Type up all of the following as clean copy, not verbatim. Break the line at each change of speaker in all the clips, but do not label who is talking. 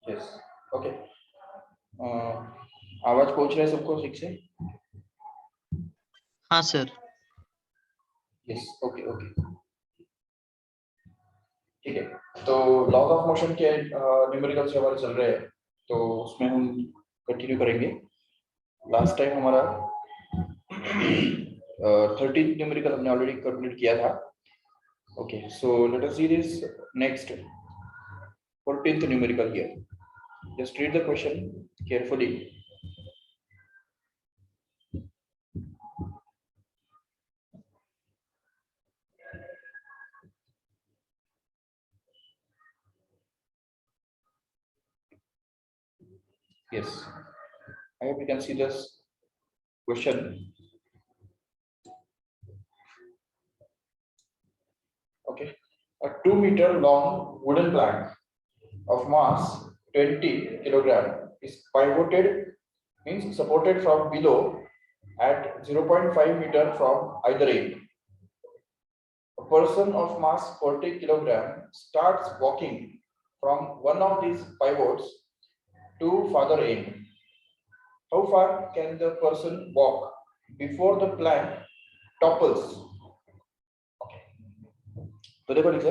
Yes okay. आवाज पहुंच रहा है सबको ठीक से?
हाँ सर।
यस ओके ओके ठीक है। तो लॉज ऑफ मोशन के न्यूमेरिकल्स हमारे चल रहे हैं, तो उसमें हम कंटिन्यू करेंगे। लास्ट टाइम हमारा 13th न्यूमेरिकल हमने ऑलरेडी कंप्लीट किया था। Okay so let us see this next 14th numerical here. Just read the question carefully. Yes, I hope you can see this question. Okay, a 2-meter long wooden plank of mass 20 kilogram is pivoted, means supported from below at 0.5 meter from either end. A person of mass 40 kilogram starts walking from one of these pivots to farther end. How far can the person walk before the plank topples? तो देखो लिखे,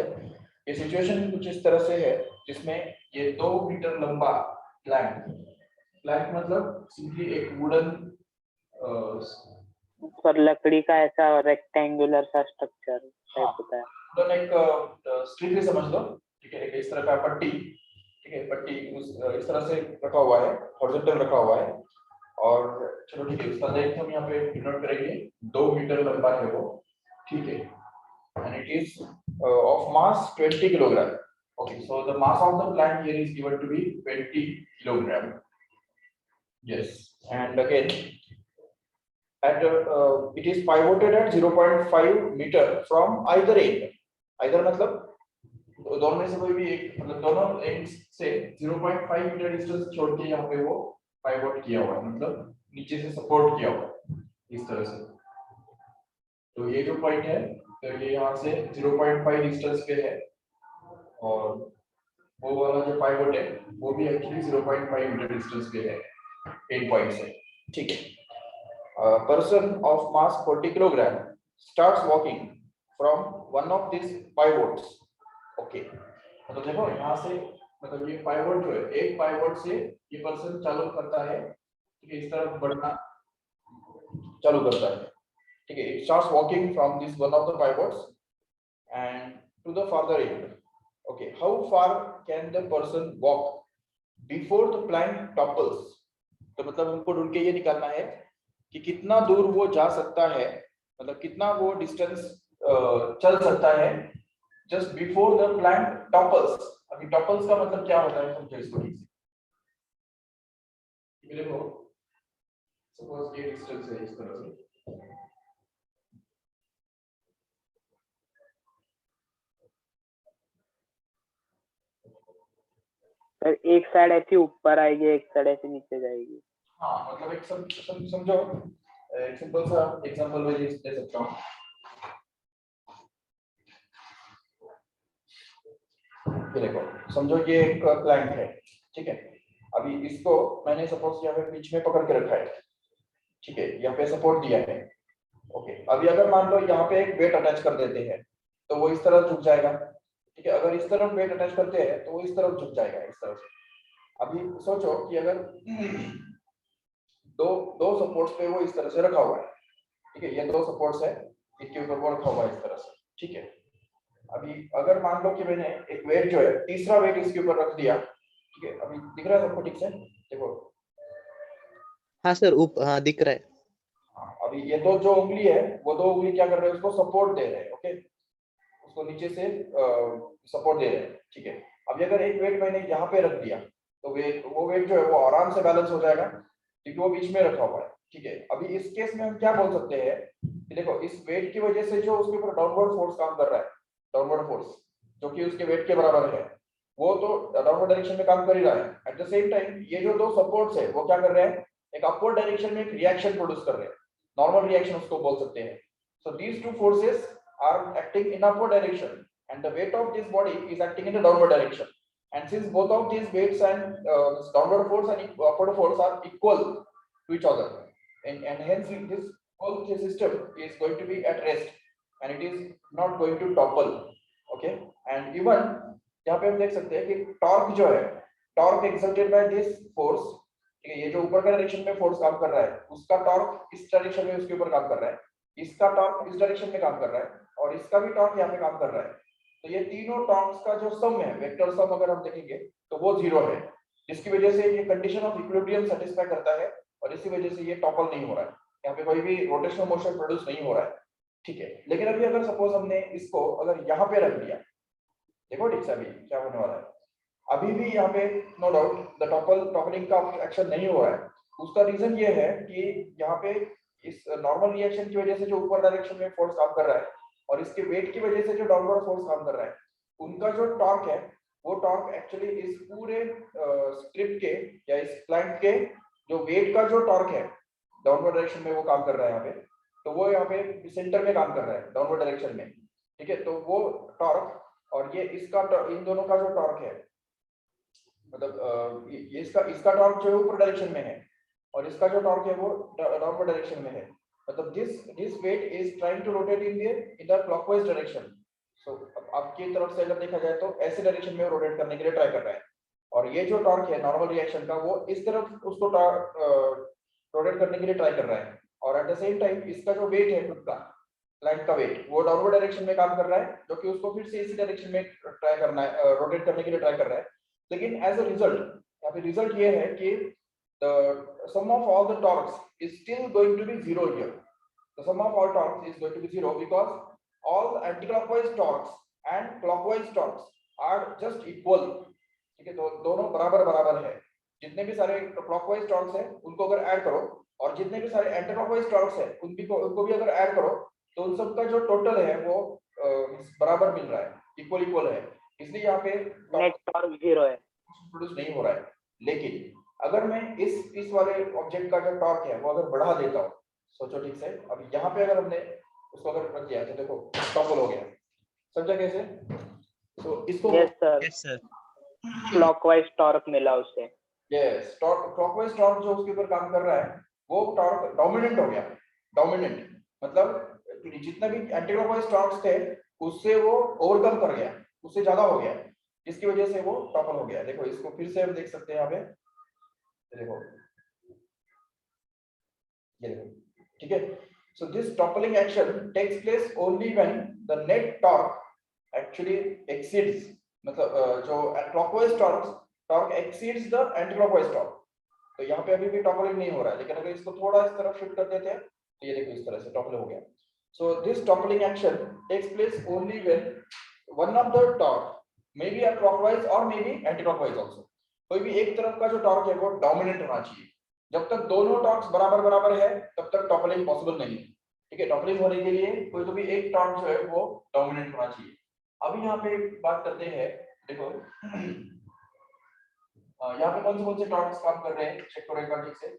ये situation कुछ इस तरह से है जिसमें ये 2 मीटर लंबा प्लैंक मतलब सिंपली एक वुडन
पर लकड़ी का ऐसा रेक्टेंगुलर सा स्ट्रक्चर टाइप होता है।
वुडन एक स्ट्रिप ही समझ लो, ठीक है। एक इस तरह का पट्टी, ठीक है, पट्टी इस तरह से रखा हुआ है, हॉरिजॉन्टल रखा हुआ है। और चलो ठीक है, उसका लेंथ हम यहाँ पे डिनोट करेंगे, 2 मीटर लंबा है वो, ठीक है। And it is of mass 20 kilogram. Okay, so the mass of the plant here is given to be 20 kilogram. Yes, and again, it is pivoted at 0.5 meter from either end. Either मतलब दोनों में से कोई भी एक, मतलब दोनों ends से 0.5 मीटर डिस्टेंस छोड़ के यहाँ पे वो पाइवोट किया हुआ है, मतलब नीचे से सपोर्ट किया हुआ है इस तरह से। तो ये जो पॉइंट है, तो ये यहाँ से 0.5 डिस्टेंस पे है, और वो वाला जो पाइवोट है वो भी एक्चुअली 0.5 मीटर डिस्टेंस पे है एंड पॉइंट से, ठीक है। Person of mass 40 kilogram starts walking from one of this pivots. Okay, तो देखो यहाँ से, मतलब ये पाइवोट जो है, एक पाइवोट से ये पर्सन चालू करता है, ठीक है, इस तरफ बढ़ना चालू करता है, ठीक है। It starts walking from this one of the pivots and to the farther end. Okay, how far can the person walk before the plank topples? तो मतलब हमको ढूंढ के ये निकालना है कि कितना दूर वो जा सकता है, मतलब कितना वो डिस्टेंस चल सकता है जस्ट बिफोर द प्लैंक टॉपल्स। अभी टॉपल्स का मतलब क्या होता है समझो इसको ठीक से। देखो सपोज ये डिस्टेंस है इस तरह से,
सर एक साइड ऐसे ऊपर आएगी, एक साइड ऐसे नीचे जाएगी।
हाँ, मतलब एक समझो, एक सिंपल सा एग्जांपल मैं दे सकता हूँ। ये देखो, समझो ये एक प्लैंक है, ठीक है। अभी इसको मैंने सपोज यहाँ पे बीच में पकड़ के रखा है, ठीक है, यहाँ पे सपोर्ट दिया है। ओके, अभी अगर मान लो यहाँ पे एक वेट अटैच कर देते हैं तो वो इस तरह झुक जाएगा, ठीक है। अगर इस तरफ वेट अटैच करते हैं तो वो इस तरफ झुक जाएगा, इस तरफ। अभी सोचो कि अगर दो सपोर्ट्स पे वो इस तरह से रखा हुआ है, ठीक है, ये 2 सपोर्ट्स है, इनके ऊपर वो रखा हुआ है इस तरह से, ठीक है। अभी अगर मान लो कि मैंने एक वेट जो है, तीसरा वेट इसके ऊपर रख दिया, ठीक है। अभी दिख रहा है सबको ठीक से? देखो,
हाँ सर, हाँ दिख रहा है।
हाँ, अभी ये जो उंगली है, वो 2 उंगली क्या कर रहे हैं, उसको सपोर्ट दे रहे हैं, ओके, उसको नीचे से सपोर्ट दे रहे हैं, ठीक है। अभी अगर एक वेट मैंने यहाँ पे रख दिया तो वो वेट जो है वो आराम से बैलेंस हो जाएगा क्योंकि वो बीच में रखा हुआ है, ठीक है। अभी इस केस में हम क्या बोल सकते हैं कि देखो, इस वेट की वजह से जो उसके ऊपर डाउनवर्ड फोर्स काम कर रहा है, डाउनवर्ड फोर्स जो कि उसके वेट के बराबर है, वो तो डाउनवर्ड डायरेक्शन में काम कर ही रहा है। एट द सेम टाइम ये जो 2 सपोर्ट्स है वो क्या कर रहे हैं, एक अपवर्ड डायरेक्शन में एक रिएक्शन प्रोड्यूस कर रहे हैं, नॉर्मल रिएक्शन उसको बोल सकते हैं। So these 2 forces are acting in upward direction and the weight of this body is acting in the downward direction. and since both of these weights and downward force and upward force are equal to each other, and hence this whole system is going to be at rest and it is not going to topple. Okay, and even यहाँ पे हम देख सकते हैं कि torque जो है, torque exerted by this force, ठीक है, ये जो ऊपर का डायरेक्शन में फोर्स काम कर रहा है उसका टॉर्क इस डायरेक्शन में उसके ऊपर काम कर रहा है, इसका टॉर्क इस डायरेक्शन में काम कर रहा है और इसका भी टॉर्क यहाँ पे काम कर रहा है। तो ये तीनों टॉर्क्स का जो सम है, वेक्टर सम अगर हम देखेंगे तो वो 0 है, जिसकी वजह से ये कंडीशन ऑफ इक्विलिब्रियम सेटिस्फाई करता है और इसी वजह से ये टॉपल नहीं हो रहा है, यहाँ पे कोई भी रोटेशनल मोशन प्रोड्यूस नहीं हो रहा है। ठीक है, लेकिन अभी अगर सपोज हमने इसको अगर यहाँ पे रख दिया, देखो ठीक से अभी क्या होने वाला है, अभी भी यहाँ पे नो डाउट द टॉपलिंग का एक्शन नहीं हो रहा है। उसका रीजन ये है कि यहाँ पे इस नॉर्मल रिएक्शन की वजह से जो ऊपर डायरेक्शन में फोर्स काम कर रहा है और इसके वेट की वजह से जो डाउनवर्ड फोर्स काम कर रहा है, उनका जो टॉर्क है वो टॉर्क एक्चुअली इस पूरे स्ट्रिप के या इस प्लैंक के जो वेट का जो टॉर्क है डाउनवर्ड डायरेक्शन में वो काम कर रहा है यहाँ पे, तो वो यहाँ पे सेंटर में काम कर रहा है डाउनवर्ड डायरेक्शन में। ठीक है, तो वो टॉर्क और ये इसका इन दोनों का जो टॉर्क है, मतलब ये इसका टॉर्क जो है ऊपर डायरेक्शन में है और इसका जो टॉर्क है वो डाउनवर्ड डायरेक्शन में है। मतलब this weight is trying to rotate in the clockwise direction. So आपकी तरफ से अगर देखा जाए तो ऐसे डायरेक्शन में रोटेट करने के लिए ट्राई कर रहा है और ये जो टॉर्क है नॉर्मल रिएक्शन का वो इस तरफ उसको रोटेट करने के लिए ट्राई कर रहा है और एट द सेम टाइम इसका जो वेट है खुद का प्लैंक का वेट वो डाउनवर्ड डायरेक्शन में काम कर रहा है, जो कि उसको फिर से इसी डायरेक्शन में ट्राई करना है, रोटेट करने के लिए ट्राई कर रहा है। लेकिन एज अ रिजल्ट यहाँ पे रिजल्ट ये है कि the sum of all the torques is still going to be 0 here. The sum of all torques is going to be 0 because all anticlockwise torques and clockwise torques are just equal. ठीक है, तो दोनों बराबर बराबर है। जितने भी सारे क्लॉकवाइज टॉर्क्स हैं उनको अगर ऐड करो और जितने भी सारे एंटी क्लॉकवाइज टॉर्क्स हैं उनको भी अगर ऐड करो तो उन सब का जो टोटल है वो बराबर मिल रहा है, इक्वल है। इसलिए यहाँ पे
नेट टॉर्क 0 है,
प्रोड्यूस नहीं हो रहा है। लेकिन अगर मैं इस वाले ऑब्जेक्ट का जो टॉर्क है वो अगर बढ़ा देता हूँ, सोचो ठीक से, अब यहाँ पे अगर हमने उसको अगर रख दिया तो देखो टॉपल हो गया, समझा कैसे? तो इसको
यस सर क्लॉकवाइज टॉर्क मिला उससे।
यस, क्लॉकवाइज टॉर्क जो उसके ऊपर काम कर रहा है वो टॉर्क डोमिनेंट हो गया। डोमिनेंट मतलब जितना भी एंटी क्लॉकवाइज टॉर्क्स थे उससे वो ओवरकम कर गया, उससे ज्यादा हो गया, जिसकी वजह से वो टॉपल हो गया। देखो इसको फिर से हम देख सकते हैं यहाँ पे, देखो ये देखो, ठीक है। So this toppling action takes place only when the net torque actually exceeds, मतलब जो clockwise torque exceeds the anti clockwise torque. तो यहाँ पे अभी भी टॉपलिंग नहीं हो रहा है, लेकिन अगर इसको थोड़ा इस तरफ शिफ्ट कर देते हैं तो ये देखो इस तरह से टॉपल हो गया। So this toppling action takes place only when one of the torque may be clockwise और may be anti clockwise also. कोई भी एक तरफ का जो टॉर्क है वो डोमिनेंट होना चाहिए। जब तक दोनों टॉर्क्स बराबर बराबर है तब तक टॉपलिंग पॉसिबल नहीं है। ठीक है, टॉपलिंग होने के लिए कोई तो भी एक टॉर्क जो है वो डोमिनेंट होना चाहिए। अभी यहाँ पे बात करते हैं, देखो यहाँ पे कौन से टॉर्क्स काम कर रहे हैं, चेक करो एक बार ठीक से।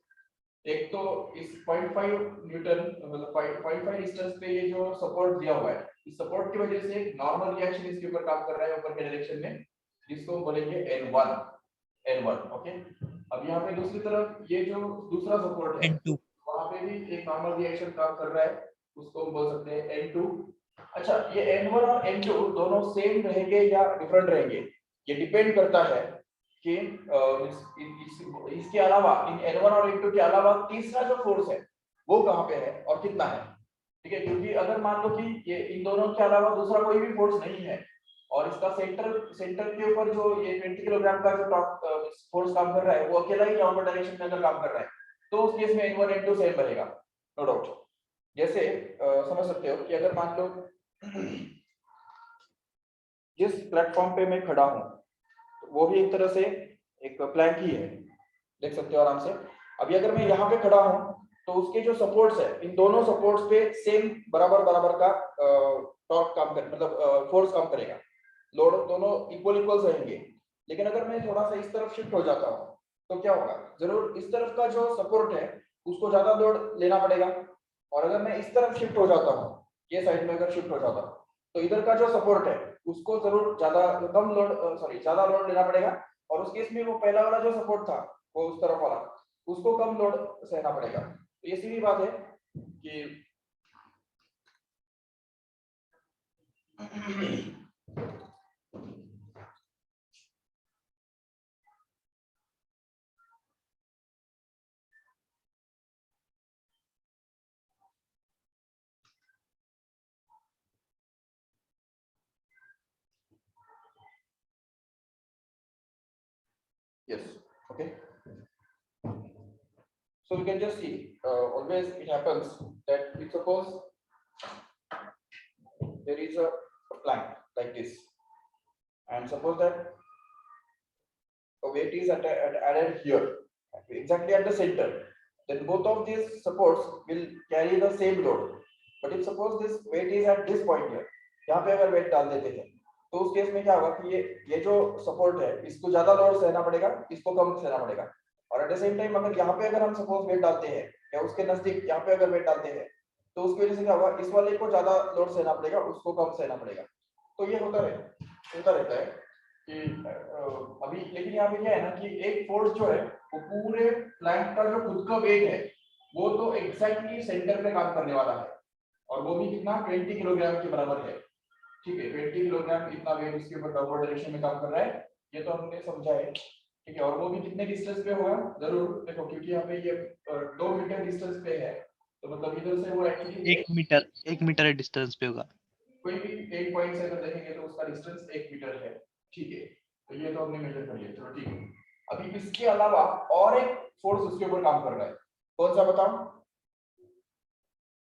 एक तो इस 0.5 न्यूटन मतलब 0.5 डिस्टेंस पे ये जो सपोर्ट दिया हुआ है, इस सपोर्ट की वजह से एक नॉर्मल रिएक्शन इसके ऊपर काम कर रहा है ऊपर के डायरेक्शन में, जिसको हम बोलेंगे N1। ओके, अब यहाँ पे दूसरी तरफ ये जो दूसरा सपोर्ट है N2, वहां पे भी एक नॉर्मल रिएक्शन काम कर रहा है, उसको हम बोल सकते हैं N2। अच्छा, ये N1 और N2 दोनों सेम रहेंगे या डिफरेंट रहेंगे, ये डिपेंड करता है कि इसके अलावा इन N1 और N2 के अलावा तीसरा जो फोर्स है वो कहाँ पे है और कितना है। ठीक है, क्योंकि अगर मान लो कि ये इन दोनों के अलावा दूसरा कोई भी फोर्स नहीं है और इसका सेंटर के ऊपर जो ये 20 किलोग्राम का जो फोर्स काम कर रहा है वो अकेला ही डाउनवर्ड डायरेक्शन में अगर काम कर रहा है तो उस केस में N1 N2 सेम रहेगा, नो डाउट। जैसे समझ सकते हो कि अगर मान लो जिस प्लेटफॉर्म पे मैं खड़ा हूँ वो भी एक तरह से एक प्लैंक ही है, देख सकते हो आराम से। अभी अगर मैं यहाँ पे खड़ा हूँ तो उसके जो सपोर्ट्स है इन दोनों सपोर्ट्स पे सेम बराबर का टॉर्क काम कर मतलब फोर्स काम करेगा, लोड दोनों इक्वल रहेंगे। लेकिन अगर मैं थोड़ा सा इस तरफ शिफ्ट हो जाता हूँ तो क्या होगा, जरूर इस तरफ का जो सपोर्ट है उसको ज्यादा लोड लेना पड़ेगा, और अगर मैं इस तरफ शिफ्ट हो जाता हूँ, ये साइड में अगर शिफ्ट हो जाता हूँ तो इधर का जो सपोर्ट है उसको जरूर ज्यादा लोड लेना पड़ेगा, और उस केस में वो पहला वाला जो सपोर्ट था वो उस तरफ वाला, उसको कम लोड सहना पड़ेगा। तो ये सीधी बात है कि yes, okay. So we can just see, always it happens that if suppose there is a plank like this, and suppose that a weight is added here, exactly at the center, then both of these supports will carry the same load. But if suppose this weight is at this point here, यहाँ पे अगर weight डाल देते हैं तो उस case में क्या होगा कि ये जो सपोर्ट है इसको ज्यादा लोड सहना पड़ेगा, इसको कम सहना पड़ेगा। और एट द सेम टाइम अगर यहाँ पे अगर हम सपोज वेट डालते हैं या उसके नजदीक यहाँ पे अगर वेट डालते हैं तो उसकी वजह से क्या होगा, इस वाले को ज्यादा लोड सहना पड़ेगा, उसको कम सहना पड़ेगा। तो ये होता रहता है कि अभी लेकिन यहाँ पे क्या है ना कि एक फोर्स जो है वो पूरे प्लैंक का जो खुद का वेट है वो तो एग्जैक्टली सेंटर पे काम करने वाला है, और वो भी कितना 20 किलोग्राम के बराबर है। ठीक है, 20 किलोग्राम इतना वेट उसके ऊपर डाउनवर्ड डायरेक्शन में काम कर रहा है, ये तो हमने समझा है। ठीक है, और वो भी कितने डिस्टेंस पे होगा जरूर देखो, क्योंकि यहाँ पे ये 2 मीटर डिस्टेंस पे है, तो मतलब इधर से वो एक्चुअली
1 मीटर डिस्टेंस पे होगा।
कोई भी एक पॉइंट से अगर देखेंगे तो उसका डिस्टेंस 1 मीटर है। ठीक है, तो ये तो हमने मेजर कर लिया, चलो ठीक है। अभी इसके अलावा और एक फोर्स उसके ऊपर काम कर रहा है, कौन सा बताओ?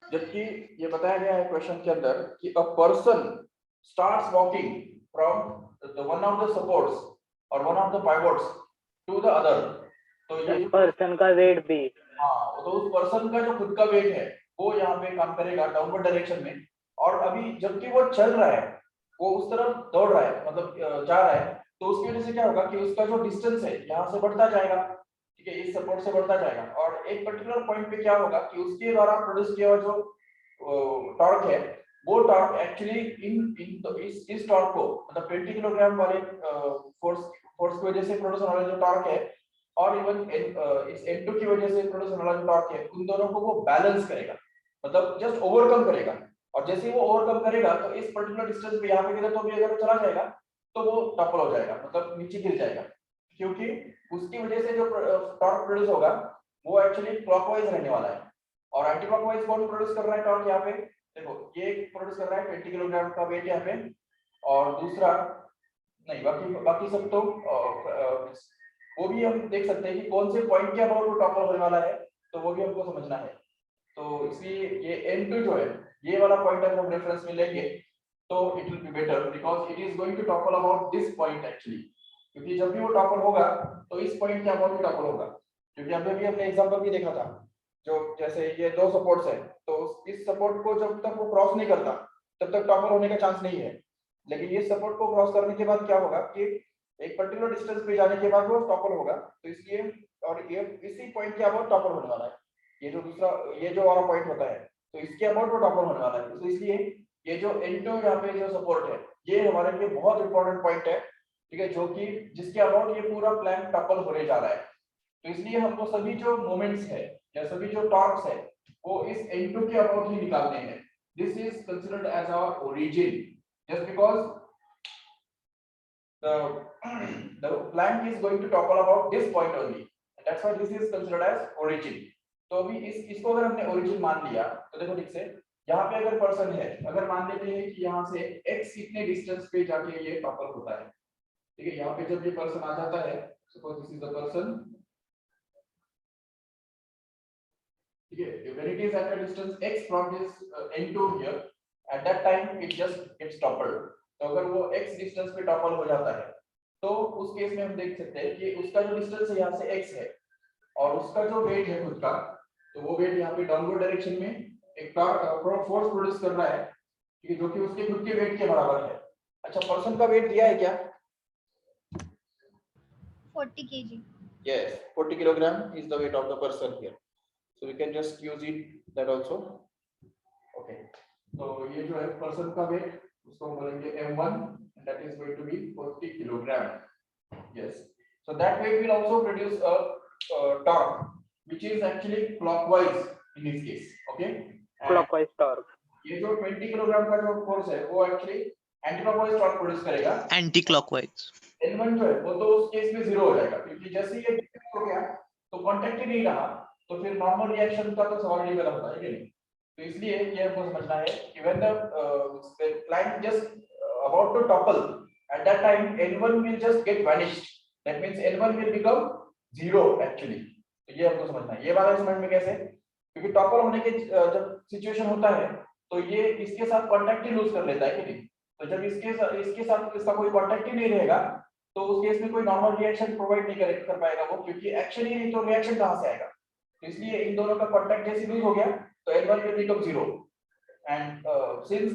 जबकि ये बताया गया है क्वेश्चन के अंदर कि a person starts walking from the one of the supports or one of the pivots to the other, तो ये
पर्सन का वेट भी,
हाँ, तो उस पर्सन का जो खुद का वेट है वो यहाँ पे काम करेगा डाउनवर्ड डायरेक्शन में, और अभी जबकि वो चल रहा है, वो उस तरफ दौड़ रहा है, मतलब जा रहा है, तो उसकी वजह से क्या होगा कि उसका जो डिस्टेंस है यहाँ से बढ़ता जाएगा। ठीक है, इस सपोर्ट से बढ़ता जाएगा, और एक पर्टिकुलर पॉइंट पे क्या होगा कि उसके द्वारा प्रोड्यूस किया हुआ जो टॉर्क है वो टॉर्क एक्चुअली इस टॉर्क को, मतलब 20 किलोग्राम वाले फोर्स की वजह से प्रोड्यूस होने वाला जो टॉर्क है और इवन इस N2 की वजह से प्रोड्यूस होने वाला जो टॉर्क है, उन दोनों को वो बैलेंस करेगा, मतलब जस्ट ओवरकम करेगा। और जैसे ही वो ओवरकम करेगा तो इस पर्टिकुलर डिस्टेंस पे यहाँ पे किधर तो भी अगर चला जाएगा तो वो टॉपल हो जाएगा, मतलब नीचे गिर जाएगा, क्योंकि उसकी वजह से जो टॉर्क प्रोड्यूस होगा वो एक्चुअली क्लॉकवाइज रहने वाला है। और एंटी क्लॉकवाइज कौन प्रोड्यूस कर रहा है टॉर्क? यहाँ पे देखो, ये प्रोड्यूस कर रहा है 20 किलोग्राम का वेट यहाँ पे, और दूसरा नहीं, बाकी सब तो वो भी हम देख सकते हैं कि कौन से पॉइंट के अबाउट वो टॉपल होने वाला है, तो वो भी हमको समझना है। तो इसलिए ये N2 जो है, ये वाला पॉइंट अगर हम रेफरेंस में लेंगे तो it will be better, because it is going to topple about this point actually, क्योंकि जब भी वो टॉपल होगा तो इस पॉइंट के अबाउट टॉपल होगा। क्योंकि अभी भी हमने एग्जांपल भी देखा था, जो जैसे ये दो सपोर्ट्स है, तो इस सपोर्ट को जब तक वो क्रॉस नहीं करता तब तक टॉपल होने का चांस नहीं है, लेकिन ये सपोर्ट को क्रॉस करने के बाद क्या होगा कि एक पर्टिकुलर डिस्टेंस पे जाने के बाद वो टॉपल होगा। तो इसलिए, और ये इसी पॉइंट के अबाउट टॉपल होने वाला है, ये जो दूसरा ये जो वाला पॉइंट होता है तो इसके अबाउट वो टॉपल होने वाला है। तो इसलिए ये जो N2 यहाँ पे जो सपोर्ट है ये हमारे लिए बहुत इंपॉर्टेंट पॉइंट है, ठीक है, जो कि जिसके अबाउट ये पूरा प्लैंक टॉपल होने जा रहा है। तो इसलिए हमको सभी जो मोमेंट्स है या सभी जो टॉर्क्स है वो इस N2 के अबाउट ही निकालने हैं। This is considered as our origin, just because the plank is going to topple about this point only, and that's why this is considered as origin. तो अभी इसको अगर हमने origin मान लिया तो देखो ठीक से, यहाँ पे अगर पर्सन है, अगर मान लेते हैं कि यहाँ से x इतने डिस्टेंस पे जाके ये टॉपल होता है, ठीक है, यहाँ पे जब ये पर्सन आ जाता है, suppose this is the person, ठीक है, when it is at a distance x from this N2 here, at that time it just gets toppled। तो अगर वो x डिस्टेंस पे टॉपल हो जाता है तो उस केस में हम देख सकते हैं कि उसका जो डिस्टेंस है यहाँ से x है और उसका जो वेट है खुद का, तो वो वेट यहाँ पे डाउनवर्ड डायरेक्शन में एक फोर्स प्रोड्यूस कर रहा है, ठीक है, जो कि उसके खुद के वेट के बराबर है। अच्छा, पर्सन का वेट दिया है क्या?
40 kg.
Yes, 40 kilogram is the weight of the person here, so we can just use it that also। Okay, तो ये जो है पर्सन का वेट उसको हम बोलेंगे m1 and that is going to be 40 kilogram. Yes, so that way we will also produce a torque which is actually clockwise in this case. Okay, and
clockwise torque.
ये जो 20 kilogram का जो force है वो actually anti clockwise torque produce करेगा।
Anti clockwise
N1 जो है वो तो उस केस में जीरो हो जाएगा क्योंकि जैसे ही ये डिस्कनेक्ट हो गया तो कांटेक्ट ही नहीं रहा, तो फिर नॉर्मल रिएक्शन का तो सवाल नहीं पैदा होता है कि नहीं। तो इसलिए ये हमको समझना है कि when the plant just about to topple at that time N1 will just get vanished, that means N1 will become zero actually। तो ये हमको समझना है। ये बात समझ में कैसे, क्योंकि टॉपल होने के जब सिचुएशन होता है तो ये इसके साथ कांटेक्ट ही लूज कर लेता है कि नहीं। तो जब इसके साथ इसका कोई कांटेक्ट ही नहीं रहेगा तो उस केस में कोई नॉर्मल रिएक्शन प्रोवाइड नहीं कर पाएगा वो, क्योंकि एक्चुअली नहीं तो रिएक्शन कहां से आएगा। तो इसलिए इन दोनों का कांटेक्ट जैसे लूज हो गया तो N1 will become zero, and since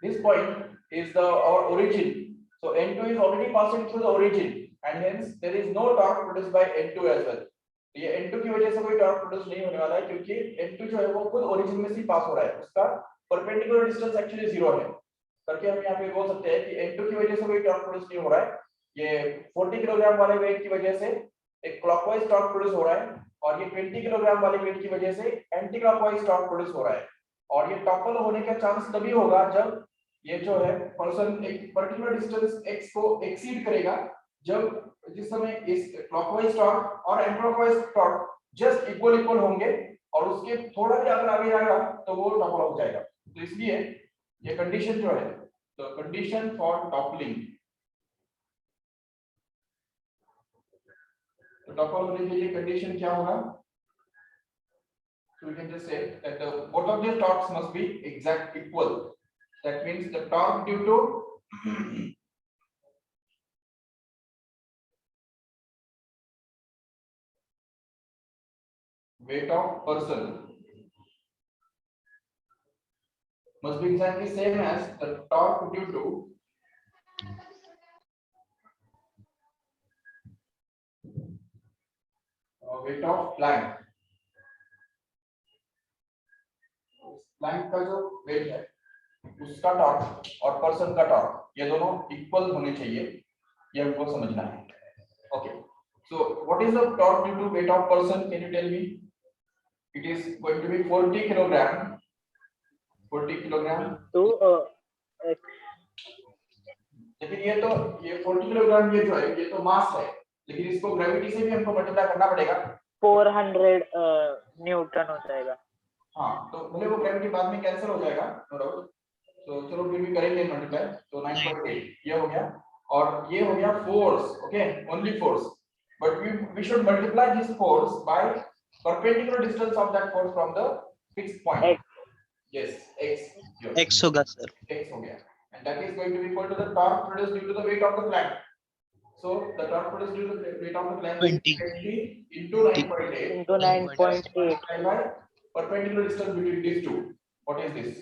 this point is the our origin, so N2 is already passing through the origin and hence there is no torque produced by N2 as well। तो ये N2 की वजह से कोई torque produce नहीं होने वाला है क्योंकि N2 जो है वो खुद ओरिजिन में से पास हो रहा है, उसका परपेंडिकुलर डिस्टेंस एक्चुअली जीरो है करके हम यहाँ पे बोल सकते हैं कि N2 की वजह से कोई टॉर्क प्रोड्यूस नहीं हो रहा है। ये 40 किलोग्राम वाले वेट की वजह से एक क्लॉकवाइज टॉर्क प्रोड्यूस हो रहा है और ये 20 किलोग्राम वाले वेट की वजह से एंटी क्लॉकवाइज टॉर्क प्रोड्यूस हो रहा है। और ये टॉपल होने का चांस तभी होगा जब ये जो है पर्सन एक पर्टिकुलर डिस्टेंस x को एक्सीड करेगा, जब जिस समय इस क्लॉकवाइज टॉर्क और anti clockwise torque just equal होंगे और उसके थोड़ा भी अगर आगे जाएगा तो वो टॉपल हो जाएगा। तो इसलिए ये कंडीशन जो है, तो कंडीशन फॉर टॉपलिंग, तो टॉपल होने के लिए कंडीशन क्या होगा, so we can just say that the both of these torques must be exact equal, that means the torque due to weight of person must be exactly same as the torque due to weight of plank। Plank का जो wait है उसका torque और person का torque ये दोनों equal होने चाहिए, ये हमको समझना है। Okay, so what is the torque due to weight of person, can you tell me? It is going to be 40 kilogram, 40 kilogram
तो
लेकिन ये 40 किलोग्राम ये जो है ये तो मास है, लेकिन इसको ग्रेविटी से भी हमको मल्टीप्लाई करना पड़ेगा।
400 न्यूटन हो जाएगा।
हाँ, तो भले वो ग्रेविटी बाद में कैंसिल हो जाएगा, नो डाउट। तो चलो फिर भी करेंगे मल्टीप्लाई, तो 9.8 ये हो गया और ये हो गया force. Okay, only force, but we should multiply this force by perpendicular distance of that force from the fixed point।
X।
yes, x
x होगा सर।
x हो गया, and that is going to be equal to the torque produced due to the weight of the plank। so the torque produced due to the weight of the plank is 20 into 9.8
into 9.8
by perpendicular distance between these two। what is this?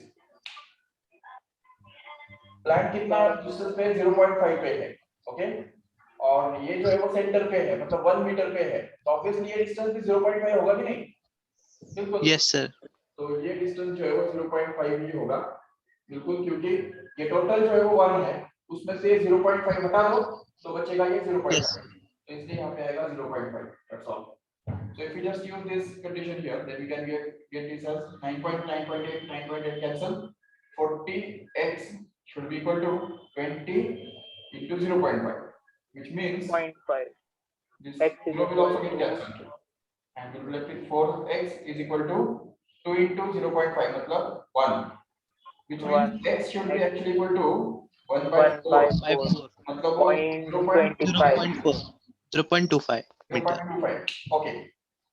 Plank कितना distance पे 0.5 पे है। Okay, और ये जो है वो centre पे है, मतलब 1 मीटर पे है, तो ऑब्वियसली ये डिस्टेंस भी 0.5 होगा कि नहीं? बिल्कुल।
Yes sir.
तो ये डिस्टेंस जो है वो 0.5 ही होगा बिल्कुल, क्योंकि ये टोटल जो है वो 1 है, उसमें से 0.5 हटा दो तो बचेगा ये 0.5।
Yes.
तो इसलिए यहाँ पे आएगा 0.5, that's all। So if you just use this condition here, then we can get this as 9.8 cancel, 40x should be equal to 20 into 0.5, which means
0.5
this
x is
0 will also
equal
get
to
cancelled, and we'll be left with 4x is equal to 2 into 0.5 मतलब 1, which means x should be actually equal to 1 by 4 मतलब वो
0.25
0.25 metre.
0.25। Okay,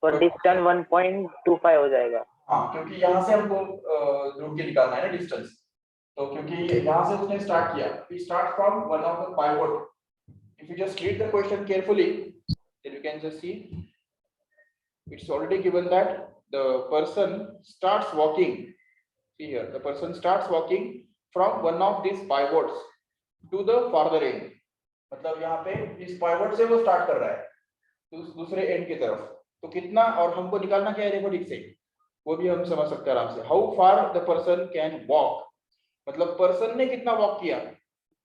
तो distance 1.25 हो जाएगा।
हाँ, क्योंकि यहाँ से हमको ढूंढ के निकालना है ना डिस्टेंस, तो क्योंकि यहाँ से उसने स्टार्ट किया, we start from one of the pivot। if you just read the question carefully, then you can just see it's already given that the person starts walking। see here, the person starts walking from one of these pivots to the farther end, मतलब यहाँ पे इस pivot से वो start कर रहा है दूसरे एंड की तरफ। तो कितना, और हमको निकालना क्या है देखो ठीक से, वो भी हम समझ सकते हैं आराम से। How far the person can walk मतलब पर्सन ने कितना वॉक किया,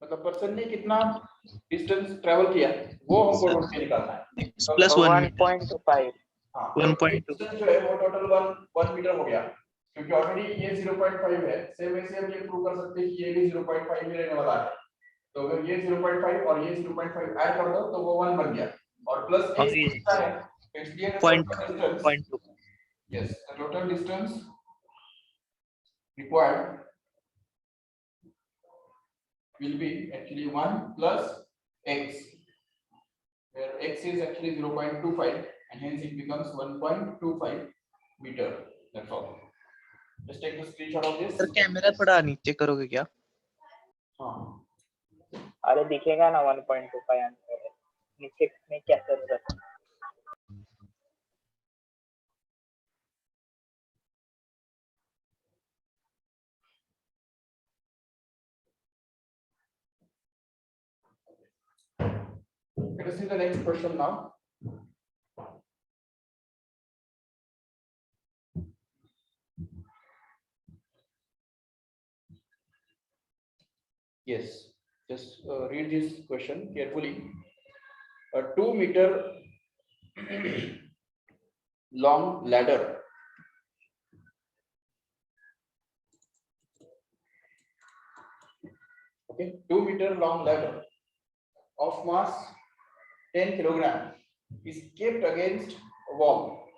मतलब पर्सन ने कितना डिस्टेंस ट्रेवल किया, वो हमको ढूंढ के निकालना है।
प्लस
तो
1.5
हाँ,
1.2
डिस्टेंस जो है वो टोटल 1 मीटर हो गया, क्योंकि ऑलरेडी ये 0.5 है। सेम वैसे हम ये प्रूव कर सकते हैं कि ये भी 0.5 ही रहने वाला है। तो अगर ये 0.5 और ये 0.5 ऐड कर दो तो वो 1 बन गया, और प्लस
और
x
ये
कितना है, तो इसलिए
point
distance,
0.2
yes, the total distance required will be actually 1 plus x, where x is actually 0.25 and hence it becomes 1.25 meter. That's all. Just take the screenshot of this.
Sir camera थोड़ा नीचे करोगे क्या?
हाँ,
अरे दिखेगा ना 1.25 answer है, नीचे में क्या जरूरत है?
let us see the next question now. Yes, just read this question carefully. A 2-meter long ladder okay, 2-meter long ladder of mass 10 kilogram is kept against a wall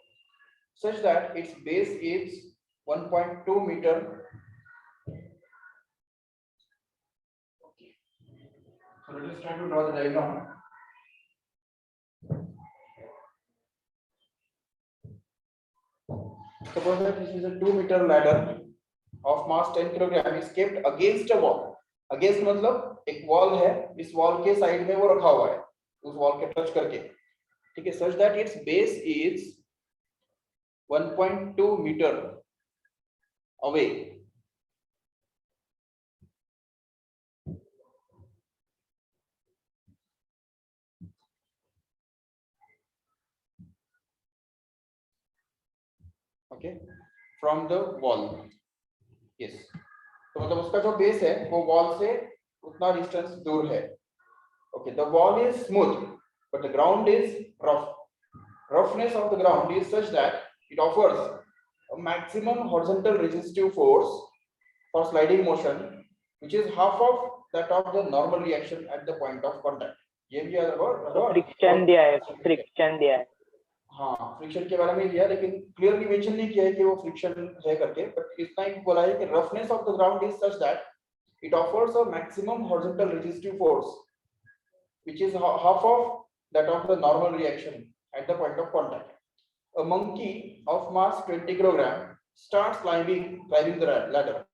such that its base is 1.2 meter. Okay. So let us try to draw the diagram. Suppose that this is a 2-meter ladder of mass 10 kilogram is kept against a wall. Against मतलब एक wall है, इस wall के side में वो रखा हुआ है, उस wall के touch करके, ठीक है, such that its base is 1.2 meter away. Okay, from the wall. Yes. तो मतलब उसका जो बेस है वो वॉल से उतना डिस्टेंस दूर है. Okay, the wall is smooth but the ground is rough. Roughness of the ground is such that it offers a maximum horizontal resistive force for sliding motion, which is half of that of the normal reaction at the point of contact. ये भी याद रखो.
Friction दिया है, friction दिया है.
हाँ, friction के बारे में लिया, लेकिन क्लियरली मेंशन नहीं किया है कि वो फ्रिक्शन है करके, बट इतना ही बोला है कि roughness of the ground is such that it offers a maximum horizontal resistive force which is half of that of the normal reaction eight the point of contact. A monkey of mass 20 kilogram starts climbing the ladder.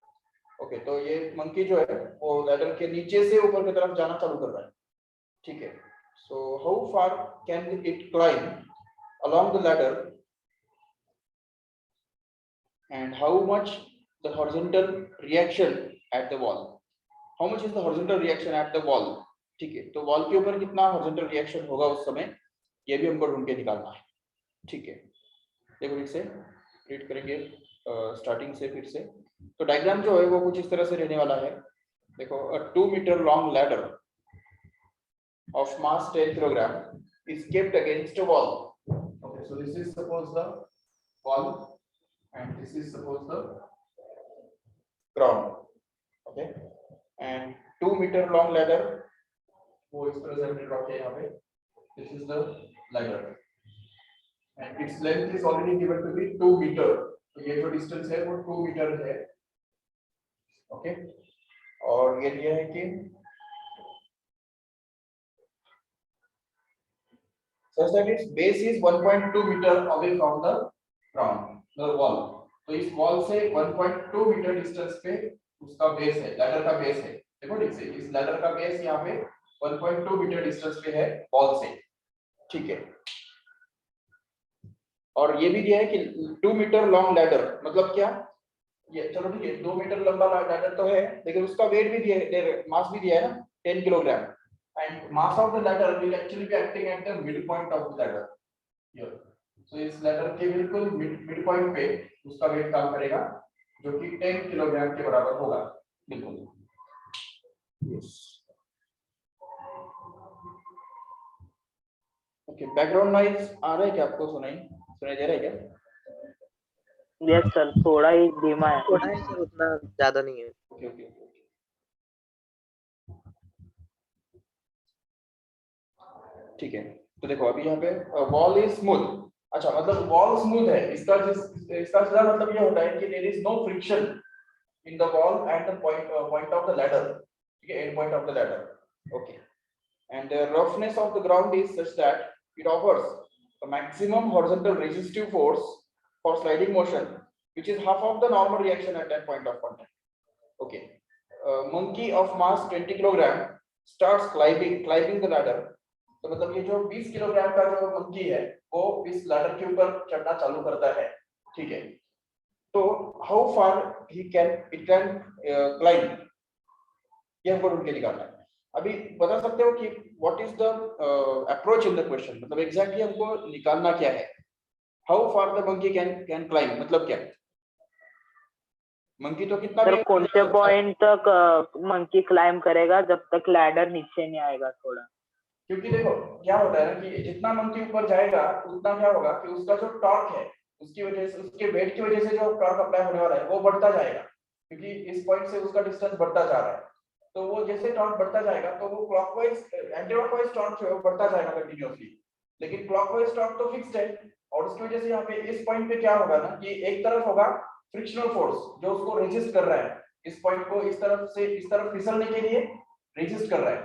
Okay, तो ये monkey जो है वो ladder के नीचे से ऊपर की तरफ जाना चालू कर रहा है, ठीक है. So how far can it climb along the ladder and how much the horizontal reaction at the wall, how much is the horizontal reaction at the wall, ठीक है. तो वॉल के ऊपर कितना horizontal reaction होगा उस समय, ये भी हमको ढूंढ के निकालना है, ठीक है. देखो फिर से रीड करेंगे स्टार्टिंग से फिर से. तो डायग्राम जो है वो कुछ इस तरह से रहने वाला है. देखो, a 2 meter long ladder of mass 10 kilogram is kept against a wall. Okay, so this is suppose the wall and this is suppose the ground. Okay, and 2 meter long ladder वो इस तरह से हमने ड्रॉ किया यहाँ पे. This is the ladder and its length is already given to be 2 meter. तो ये जो distance है वो 2 meter है. Okay, और ये दिया है कि such that its base is 1.2 meter away from the ground, the wall. तो इस वॉल से 1.2 मीटर डिस्टेंस पे उसका बेस है, लैडर का बेस है. देखो ठीक से, इस लैडर का बेस यहाँ पे 1.2 मीटर डिस्टेंस पे है वॉल से, ठीक है. और ये भी दिया है कि 2 मीटर लॉन्ग लैडर मतलब क्या, ये चलो ठीक है, 2 मीटर लंबा लैडर तो है, लेकिन उसका वेट भी दिया है, मास भी दिया है ना 10 kilogram. and mass of the ladder will actually be acting at the midpoint of the ladder here. So इस ladder के बिल्कुल midpoint पे उसका वेट काम करेगा जो कि 10 किलोग्राम के बराबर होगा. बिल्कुल। ओके, बैकग्राउंड नॉइज आ रहा है क्या आपको? सुनाई दे रहा है क्या?
यस सर, थोड़ा ही धीमा है।
थोड़ा है सर, उतना ज्यादा नहीं है।
Okay okay okay. ठीक है, तो देखो अभी यहाँ पे वॉल इज स्मूथ। अच्छा, मतलब वॉल स्मूथ है, इसका सीधा मतलब ये होता है कि there is no friction in the wall at the point of the ladder. ठीक है, end point of the ladder. Okay, and the roughness of the ground is such that it offers the maximum horizontal resistive force for sliding motion which is half of the normal reaction at that point of contact. Okay, monkey of mass 20 kilogram starts climbing the ladder। तो मतलब ये जो 20 kilogram का जो monkey है वो इस ladder के ऊपर चढ़ना चालू करता है। ठीक है, तो how far it can climb, ये हमको ढूंढ के निकालना है। अभी बता सकते हो कि what is the approach in the question, मतलब एग्जैक्टली हमको निकालना क्या है? How far the monkey can climb मतलब क्या? मंकी तो कितना
सर
भी
कौन से पॉइंट तक मंकी क्लाइम करेगा जब तक लैडर नीचे नहीं आएगा थोड़ा?
क्योंकि देखो क्या होता है ना कि जितना मंकी ऊपर जाएगा उतना क्या होगा कि उसका जो टॉर्क है उसकी वजह से, उसके वेट की वजह से जो टॉर्क अप्लाई होने वाला है वो बढ़ता जाएगा, क्योंकि इस पॉइंट से उसका डिस्टेंस बढ़ता जा रहा है। तो वो जैसे टॉर्क बढ़ता जाएगा तो वो क्लॉकवाइज एंटी क्लॉकवाइज टॉर्क जो है वो बढ़ता जाएगा कंटिन्यूअसली, लेकिन क्लॉकवाइज टॉर्क तो फिक्स्ड है। और उसकी वजह से यहाँ पे इस पॉइंट पे क्या होगा ना कि एक तरफ होगा फ्रिक्शनल फोर्स जो उसको रेजिस्ट कर रहा है, इस पॉइंट को इस तरफ से इस तरफ फिसलने के लिए रेजिस्ट कर रहा है।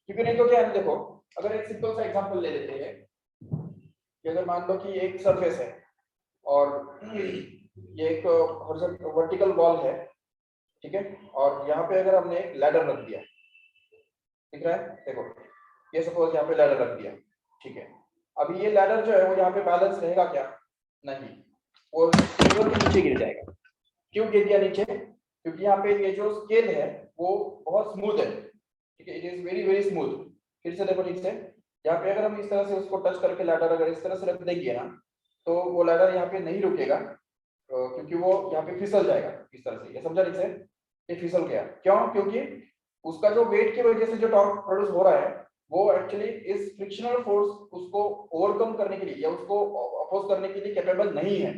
क्योंकि नहीं तो क्या है, देखो अगर एक सिंपल सा एग्जांपल ले लेते हैं कि अगर मान लो कि एक सरफेस है और ये एक वर्टिकल वॉल है, ठीक है, और यहाँ पे अगर हमने एक लैडर रख दिया, दिख रहा है देखो, ये सपोज यहाँ पे लैडर रख दिया, ठीक है। अब ये लैडर जो है वो यहाँ पे बैलेंस रहेगा क्या? नहीं, वो टेबल के नीचे गिर जाएगा। क्यों गिर गया नीचे? क्योंकि यहाँ पे ये जो स्केल है वो बहुत स्मूथ है, ठीक है, it is very very smooth. फिर से देखो ठीक से, यहाँ पे अगर हम इस तरह से उसको टच करके लैडर अगर इस तरह से रख देंगे ना तो वो लैडर यहाँ पे नहीं रुकेगा, क्योंकि वो यहाँ पे फिसल जाएगा इस तरह से। ये समझा ठीक से? ये फिसल गया क्यों? क्योंकि उसका जो वेट की वजह से जो टॉर्क प्रोड्यूस हो रहा है वो एक्चुअली इस फ्रिक्शनल फोर्स उसको ओवरकम करने के लिए या उसको अपोज करने के लिए कैपेबल नहीं है।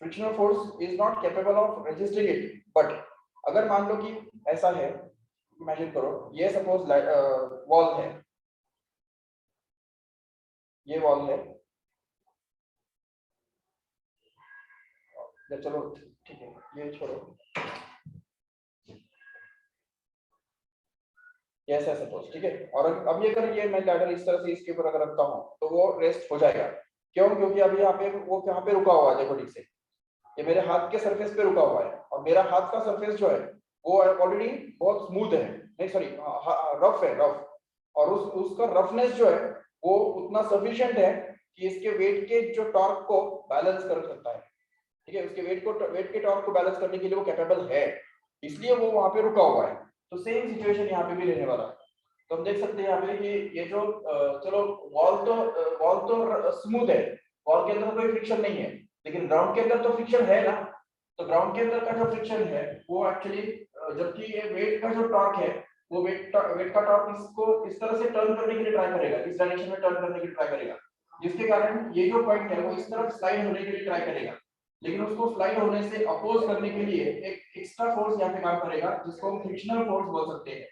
Frictional force is not capable of resisting it. But अगर मान लो कि ऐसा है, इमेजिन करो ये सपोज वॉल है, ये वॉल है, चलो ठीक है ये छोड़ो, ये ऐसा सपोज, ठीक है। और अब ये अगर ये मैं लैडर इस तरह से इसके ऊपर अगर रखता हूँ तो वो रेस्ट हो जाएगा। क्यों? क्योंकि अभी यहाँ पे वो कहाँ पे रुका हुआ है, देखो ठीक से, ये मेरे हाथ के सरफेस पे रुका हुआ है और मेरा हाथ का सरफेस जो है वो ऑलरेडी बहुत स्मूथ है, नहीं सॉरी रफ है, रफ। और उसका रफनेस जो है वो उतना सफिशिएंट है कि इसके वेट के जो टॉर्क को बैलेंस कर सकता है, ठीक है, उसके वेट के टॉर्क को बैलेंस करने के लिए वो कैपेबल है, इसलिए वो वहां पे रुका हुआ है। तो सेम सिचुएशन यहाँ पे भी रहने वाला है। तो हम देख सकते हैं यहाँ पे कि ये जो चलो वॉल तो स्मूथ है, वॉल के अंदर कोई फ्रिक्शन नहीं है, लेकिन ग्राउंड के अंदर तो फ्रिक्शन है ना। तो ग्राउंड के अंदर का जो फ्रिक्शन है वो एक्चुअली जबकि ये वेट का जो टॉर्क है वो वेट का टॉर्क इसको इस तरह से टर्न करने के लिए ट्राई करेगा, इस डायरेक्शन में टर्न करने के लिए ट्राई करेगा, जिसके कारण ये जो पॉइंट है वो इस तरफ स्लाइड होने के लिए ट्राई करेगा। लेकिन उसको स्लाइड होने से अपोज करने के लिए एक एक्स्ट्रा फोर्स यहाँ पे काम करेगा जिसको हम फ्रिक्शनल फोर्स बोल सकते हैं,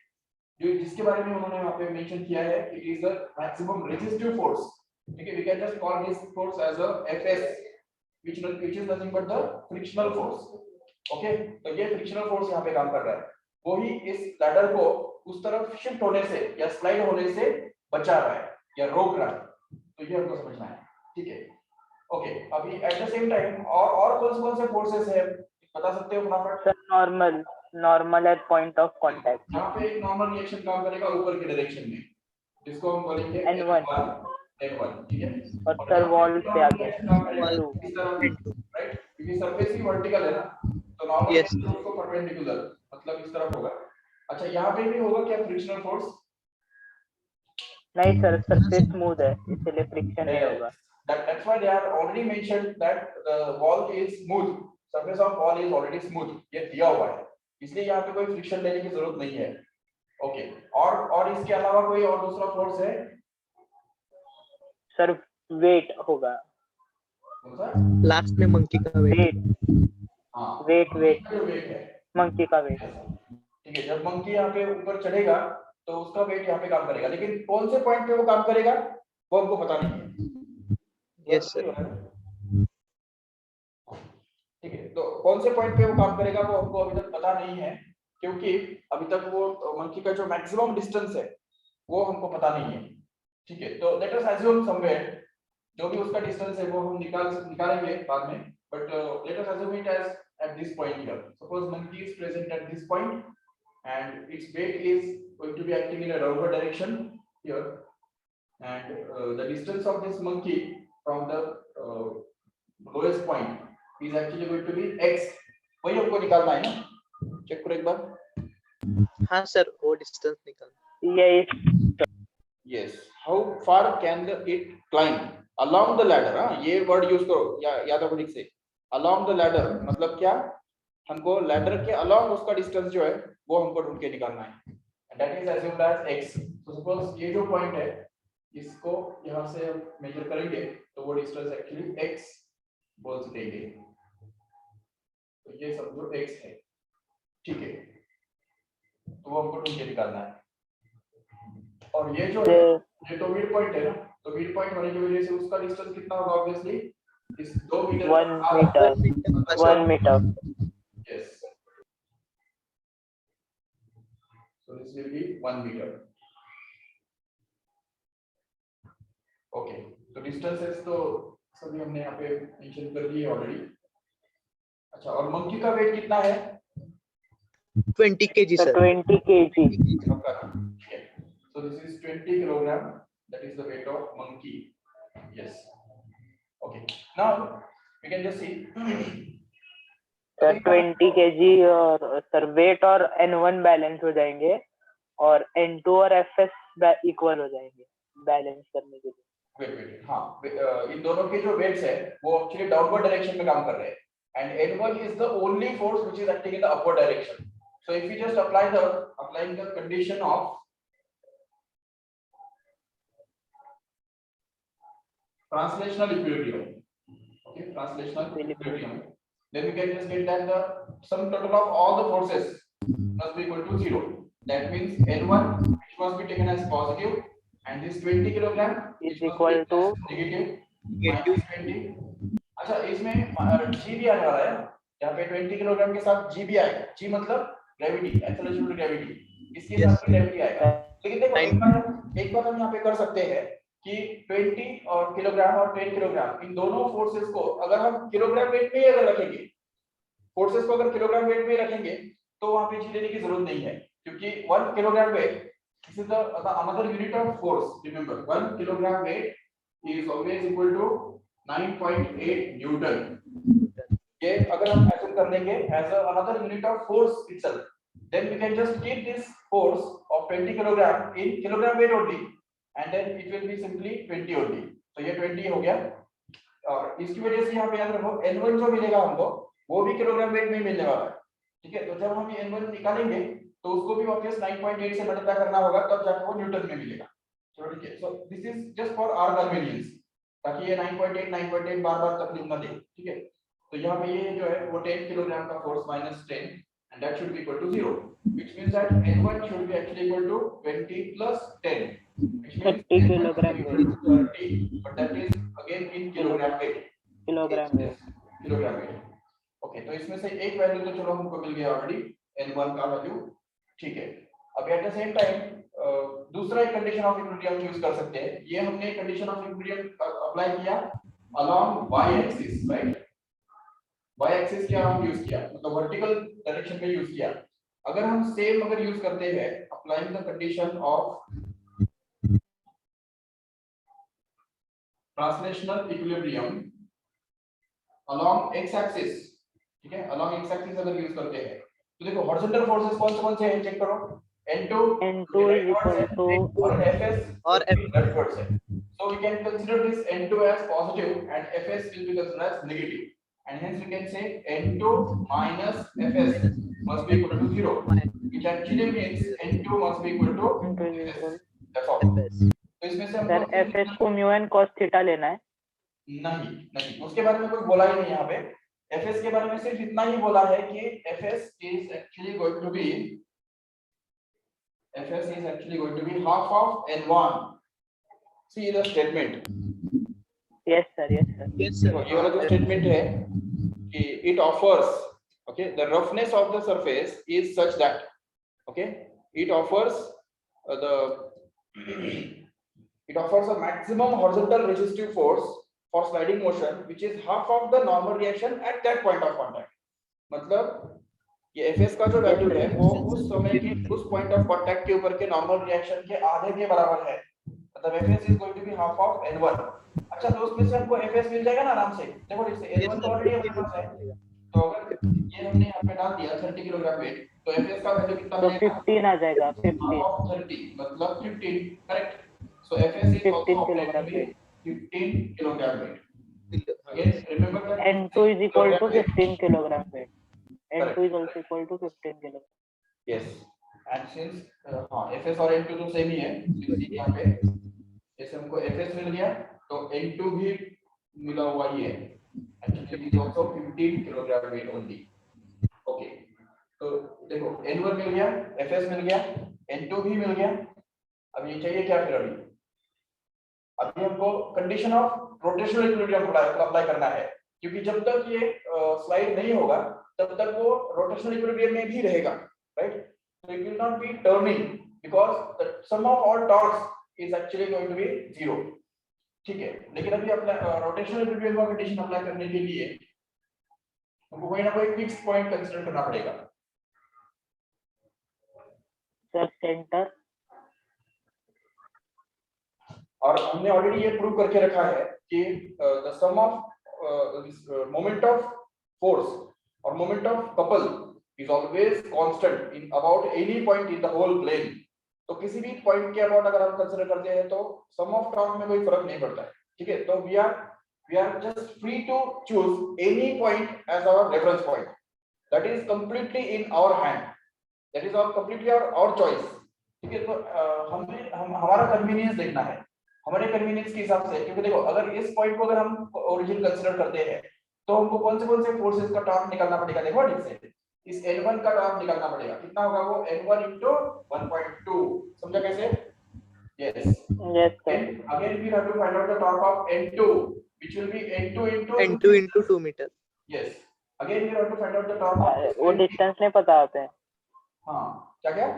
जो जिसके बारे में उन्होंने वहां पे मेंशन किया है, it is the maximum resistive force. ठीक है, we can just call this force as a FS which is nothing but the frictional force। Okay, तो ये फ्रिक्शनल फोर्स यहाँ पे काम कर रहा है, वो ही इस लैडर को उस तरफ शिफ्ट होने से या स्लाइड होने से बचा रहा है या रोक रहा है। तो ये हमको समझना है, ठीक है। ओके, अभी एट द सेम टाइम और कौन से फोर्सेस है बता सकते हो फटाफट?
Sir normal at point of contact.
यहाँ पे एक नॉर्मल रिएक्शन काम करेगा ऊपर की डायरेक्शन में, जिसको हम बोलेंगे
N1।
N1, ठीक है।
और सर वॉल पे आगे
इस तरह, राइट, क्योंकि सरफेस ही वर्टिकल है ना, तो नॉर्मल
Yes.
उसको परपेंडिकुलर मतलब इस तरफ होगा। अच्छा, यहाँ पे भी होगा क्या फ्रिक्शनल फोर्स?
नहीं सर, सरफेस स्मूथ है इसलिए फ्रिक्शन नहीं होगा।
That's why they are already mentioned that the wall is smooth, surface of wall is already smooth, ये दिया हुआ है, इसलिए यहाँ पे कोई फ्रिक्शन लेने की जरूरत नहीं है। ओके, और इसके अलावा कोई और दूसरा फोर्स है?
सर वेट होगा,
कौन सा?
लास्ट में मंकी का वेट।
वेट
हाँ,
वेट वेट
जो वेट है,
मंकी का वेट।
ठीक है। जब मंकी यहाँ पे ऊपर चढ़ेगा तो उसका वेट यहाँ पे काम करेगा, लेकिन कौन से पॉइंट पे वो काम करेगा वो हमको पता नहीं है।
Yes sir.
ठीक है, तो कौन से पॉइंट पे वो काम करेगा वो हमको अभी तक पता नहीं है, क्योंकि अभी तक वो मंकी का जो मैक्सिमम डिस्टेंस है वो हमको पता नहीं है। ठीक है, तो लेट अस अज्यूम समवेयर, जो भी उसका डिस्टेंस है वो हम निकालेंगे बाद में, but let us assume it as at this point here. Suppose monkey is present at this point and its weight is going to be acting in a downward direction here, and the distance of this monkey from the lowest point is actually going to be x. वही हमको निकालना है ना, check करो एक बार।
हाँ sir, वो distance निकाल।
ये
Yes, how far can it climb along the ladder? हाँ, ये वर्ड यूज करो याद रखो ठीक से। along the ladder मतलब क्या, हमको लैडर के along उसका डिस्टेंस जो है वो हमको ढूंढ के निकालना है, that is assumed as x. So suppose ये जो पॉइंट है इसको यहाँ से हम मेजर करेंगे तो वो डिस्टेंस एक्चुअली x बोल देंगे, तो ये समझो x है। ठीक है, तो वो हमको ढूंढ के निकालना है। और ये जो है ये तो मिड पॉइंट है ना, तो मिड पॉइंट होने की वजह से उसका डिस्टेंस कितना होगा? ऑब्वियसली इस 2 metre
1 metre.
Yes. So this will be 1 meter. Okay. तो distances तो सभी हमने यहाँ पे मेंशन कर दिए ऑलरेडी। अच्छा, और मंकी का वेट कितना है?
20 kg sir.
20 kg।
So this is 20 kilogram. That is the weight of monkey. Yes. Okay. Now we can just see.
Sir 20 kg और सर वेट और N1 बैलेंस हो जाएंगे और N2 और FS इक्वल हो जाएंगे बैलेंस करने के लिए।
वेट हाँ, इन दोनों के जो वेट्स है वो एक्चुअली डाउनवर्ड डायरेक्शन में काम कर रहे हैं, and N1 is the only force which is acting in the upward direction. So if we just applying the condition of translational equilibrium, okay, translational equilibrium, then we can just get that the sum total of all the forces must be equal to 0. That means N1 which must be taken as positive, and this 20 kilogram
is equal to
negative minus 20. अच्छा, इसमें g भी आने वाला है, यहाँ पे 20 kilogram के साथ g भी आएगा। g मतलब ग्रेविटी, एक्सेलरेशन टू ग्रेविटी, इसके साथ ग्रेविटी आएगा। लेकिन देखो एक बात हम यहाँ पे कर सकते हैं कि 20 और किलोग्राम और 10 किलोग्राम इन दोनों फोर्सेस को अगर हम किलोग्राम वेट में अगर रखेंगे, फोर्सेस को अगर किलोग्राम वेट में रखेंगे तो वहां पे g लेने की जरूरत नहीं है, क्योंकि 1 kilogram weight this is the another unit of force. Remember, 1 kilogram weight is always equal to 9.8 newton. ये अगर हम ऐसे कर लेंगे as a another unit of force itself, then we can just keep this force of 20 kilogram in kilogram weight only, and then it will be simply 20 only. तो ये 20 हो गया, और इसकी वजह से यहाँ पे याद रखो N1 जो मिलेगा हमको वो भी किलोग्राम वेट में मिलने वाला है। ठीक है, तो जब हम ये N1 निकालेंगे तो उसको भी वापस 9.8 से मल्टीप्लाई करना होगा, तब जाकर वो न्यूटन में मिलेगा। चलो ठीक है, so this is just for our convenience, ताकि ये 9.8 बार-बार तकलीफ ना दे। ठीक है, तो यहाँ पे ये जो है वो 10 किलोग्राम का force minus 10 and that should be equal to 0, which means that N1 should be actually equal to 20 plus 10, which means
30 kilogram weight,
30, but that is again in kilogram weight,
kilogram weight.
Kilogram weight. Okay, तो इसमें से एक value तो चलो हमको मिल गया already, N1 का value. ठीक है, अब एट द सेम टाइम दूसरा एक कंडीशन ऑफ इक्विलिब्रियम यूज कर सकते हैं। ये हमने कंडीशन ऑफ इक्विलिब्रियम अप्लाई किया along y axis, right? y axis क्या हम यूज किया, मतलब वर्टिकल डायरेक्शन में यूज किया। अगर हम सेम अगर यूज करते हैं applying the condition of translational equilibrium along x axis, ठीक है, अलोंग x एक्सिस अगर यूज करते हैं तो देखो हॉरिजॉन्टल फोर्सेस कौन से हैं, चेक करो। N2
is equal to
और Fs
और
leftwards है, so we can consider this N2 as positive and Fs will be considered as negative. and hence we can say N2 minus Fs must be equal to 0, which actually means N2 must be equal to
N2 is
Fs.
equal
That's all. तो इसमें से
sir
हमको
F S को mu N cos theta लेना है।
नहीं नहीं उसके बारे में कोई बोला ही नहीं यहाँ पे। Fs के बारे में सिर्फ इतना ही बोला है कि Fs is actually going to be half of N1. See the statement.
Yes sir yes sir
Yes, sir.
ये वाला जो स्टेटमेंट है कि it offers, okay, the roughness of the surface is such that, okay, it offers it offers a maximum horizontal resistive force for sliding motion which is half of the normal reaction at that point of contact. मतलब ये Fs का जो value है वो उस समय के उस पॉइंट ऑफ कांटेक्ट के ऊपर के नॉर्मल रिएक्शन के आधे के बराबर है। मतलब Fs is going to be half of N1। अच्छा तो उसमें से हमको Fs मिल जाएगा ना आराम से। देखो इससे N1 तो ऑलरेडी अपने पास है, तो अगर ये हमने यहाँ पे डाल दिया 30 किलोग्राम वेट, तो Fs का वैल्यू कितना
तो
मिलेगा?
15 आ जाएगा, 15
half of 30 मतलब 15, correct. So Fs is also
15 kilogram weight.
15 kilogram weight. Again, remember that
N2 is equal to 15 kilogram weight.
Correct.
N2 is also equal to 15 kilogram.
yes, and since हाँ Fs और N2 तो same ही है, since यहाँ पे जैसे हमको Fs मिल गया तो N2 भी मिला हुआ ही है, actually it is also 15 kilogram weight only. Okay, तो देखो N1 मिल गया, Fs मिल गया, N2 भी मिल गया। अब ये चाहिए क्या फिर अभी हमको condition of rotational equilibrium apply करना है, क्योंकि जब तक ये स्लाइड नहीं होगा तब तक वो रोटेशनल इक्विलिब्रियम में भी रहेगा, right? So it will not be turning because the sum of all torques is actually going to be 0, ठीक है। लेकिन अभी अपना रोटेशनल इक्विलिब्रियम का कंडीशन अप्लाई करने के लिए हमको कोई ना कोई फिक्स पॉइंट कंसीडर करना पड़ेगा।
सर सेंटर,
और हमने ऑलरेडी ये प्रूव करके रखा है कि the sum of moment of force और moment of couple is always constant in about any point in the whole plane. तो किसी भी पॉइंट के अबाउट अगर हम कंसीडर करते हैं तो सम ऑफ टॉर्क में कोई फर्क नहीं पड़ता है, ठीक है। तो we are just free to choose any point as our reference point, that is completely in our hand, that is our completely our choice, ठीक है। तो हमारा कन्वीनियंस देखना है, हमारे कन्वीनियंस के हिसाब से, क्योंकि देखो अगर इस पॉइंट को अगर हम ओरिजिन कंसीडर करते हैं तो हमको कौन से फोर्सेस का टॉर्क निकालना पड़ेगा। देखो ठीक से इस N1 का टॉर्क निकालना पड़ेगा, कितना होगा वो N1 into 1.2, समझा कैसे? yes
yes sir.
Again we have to find out the torque of N2 which will be N2
into 2 meter.
yes, again we have to find out the torque of
वो distance नहीं पता होते हैं।
हाँ क्या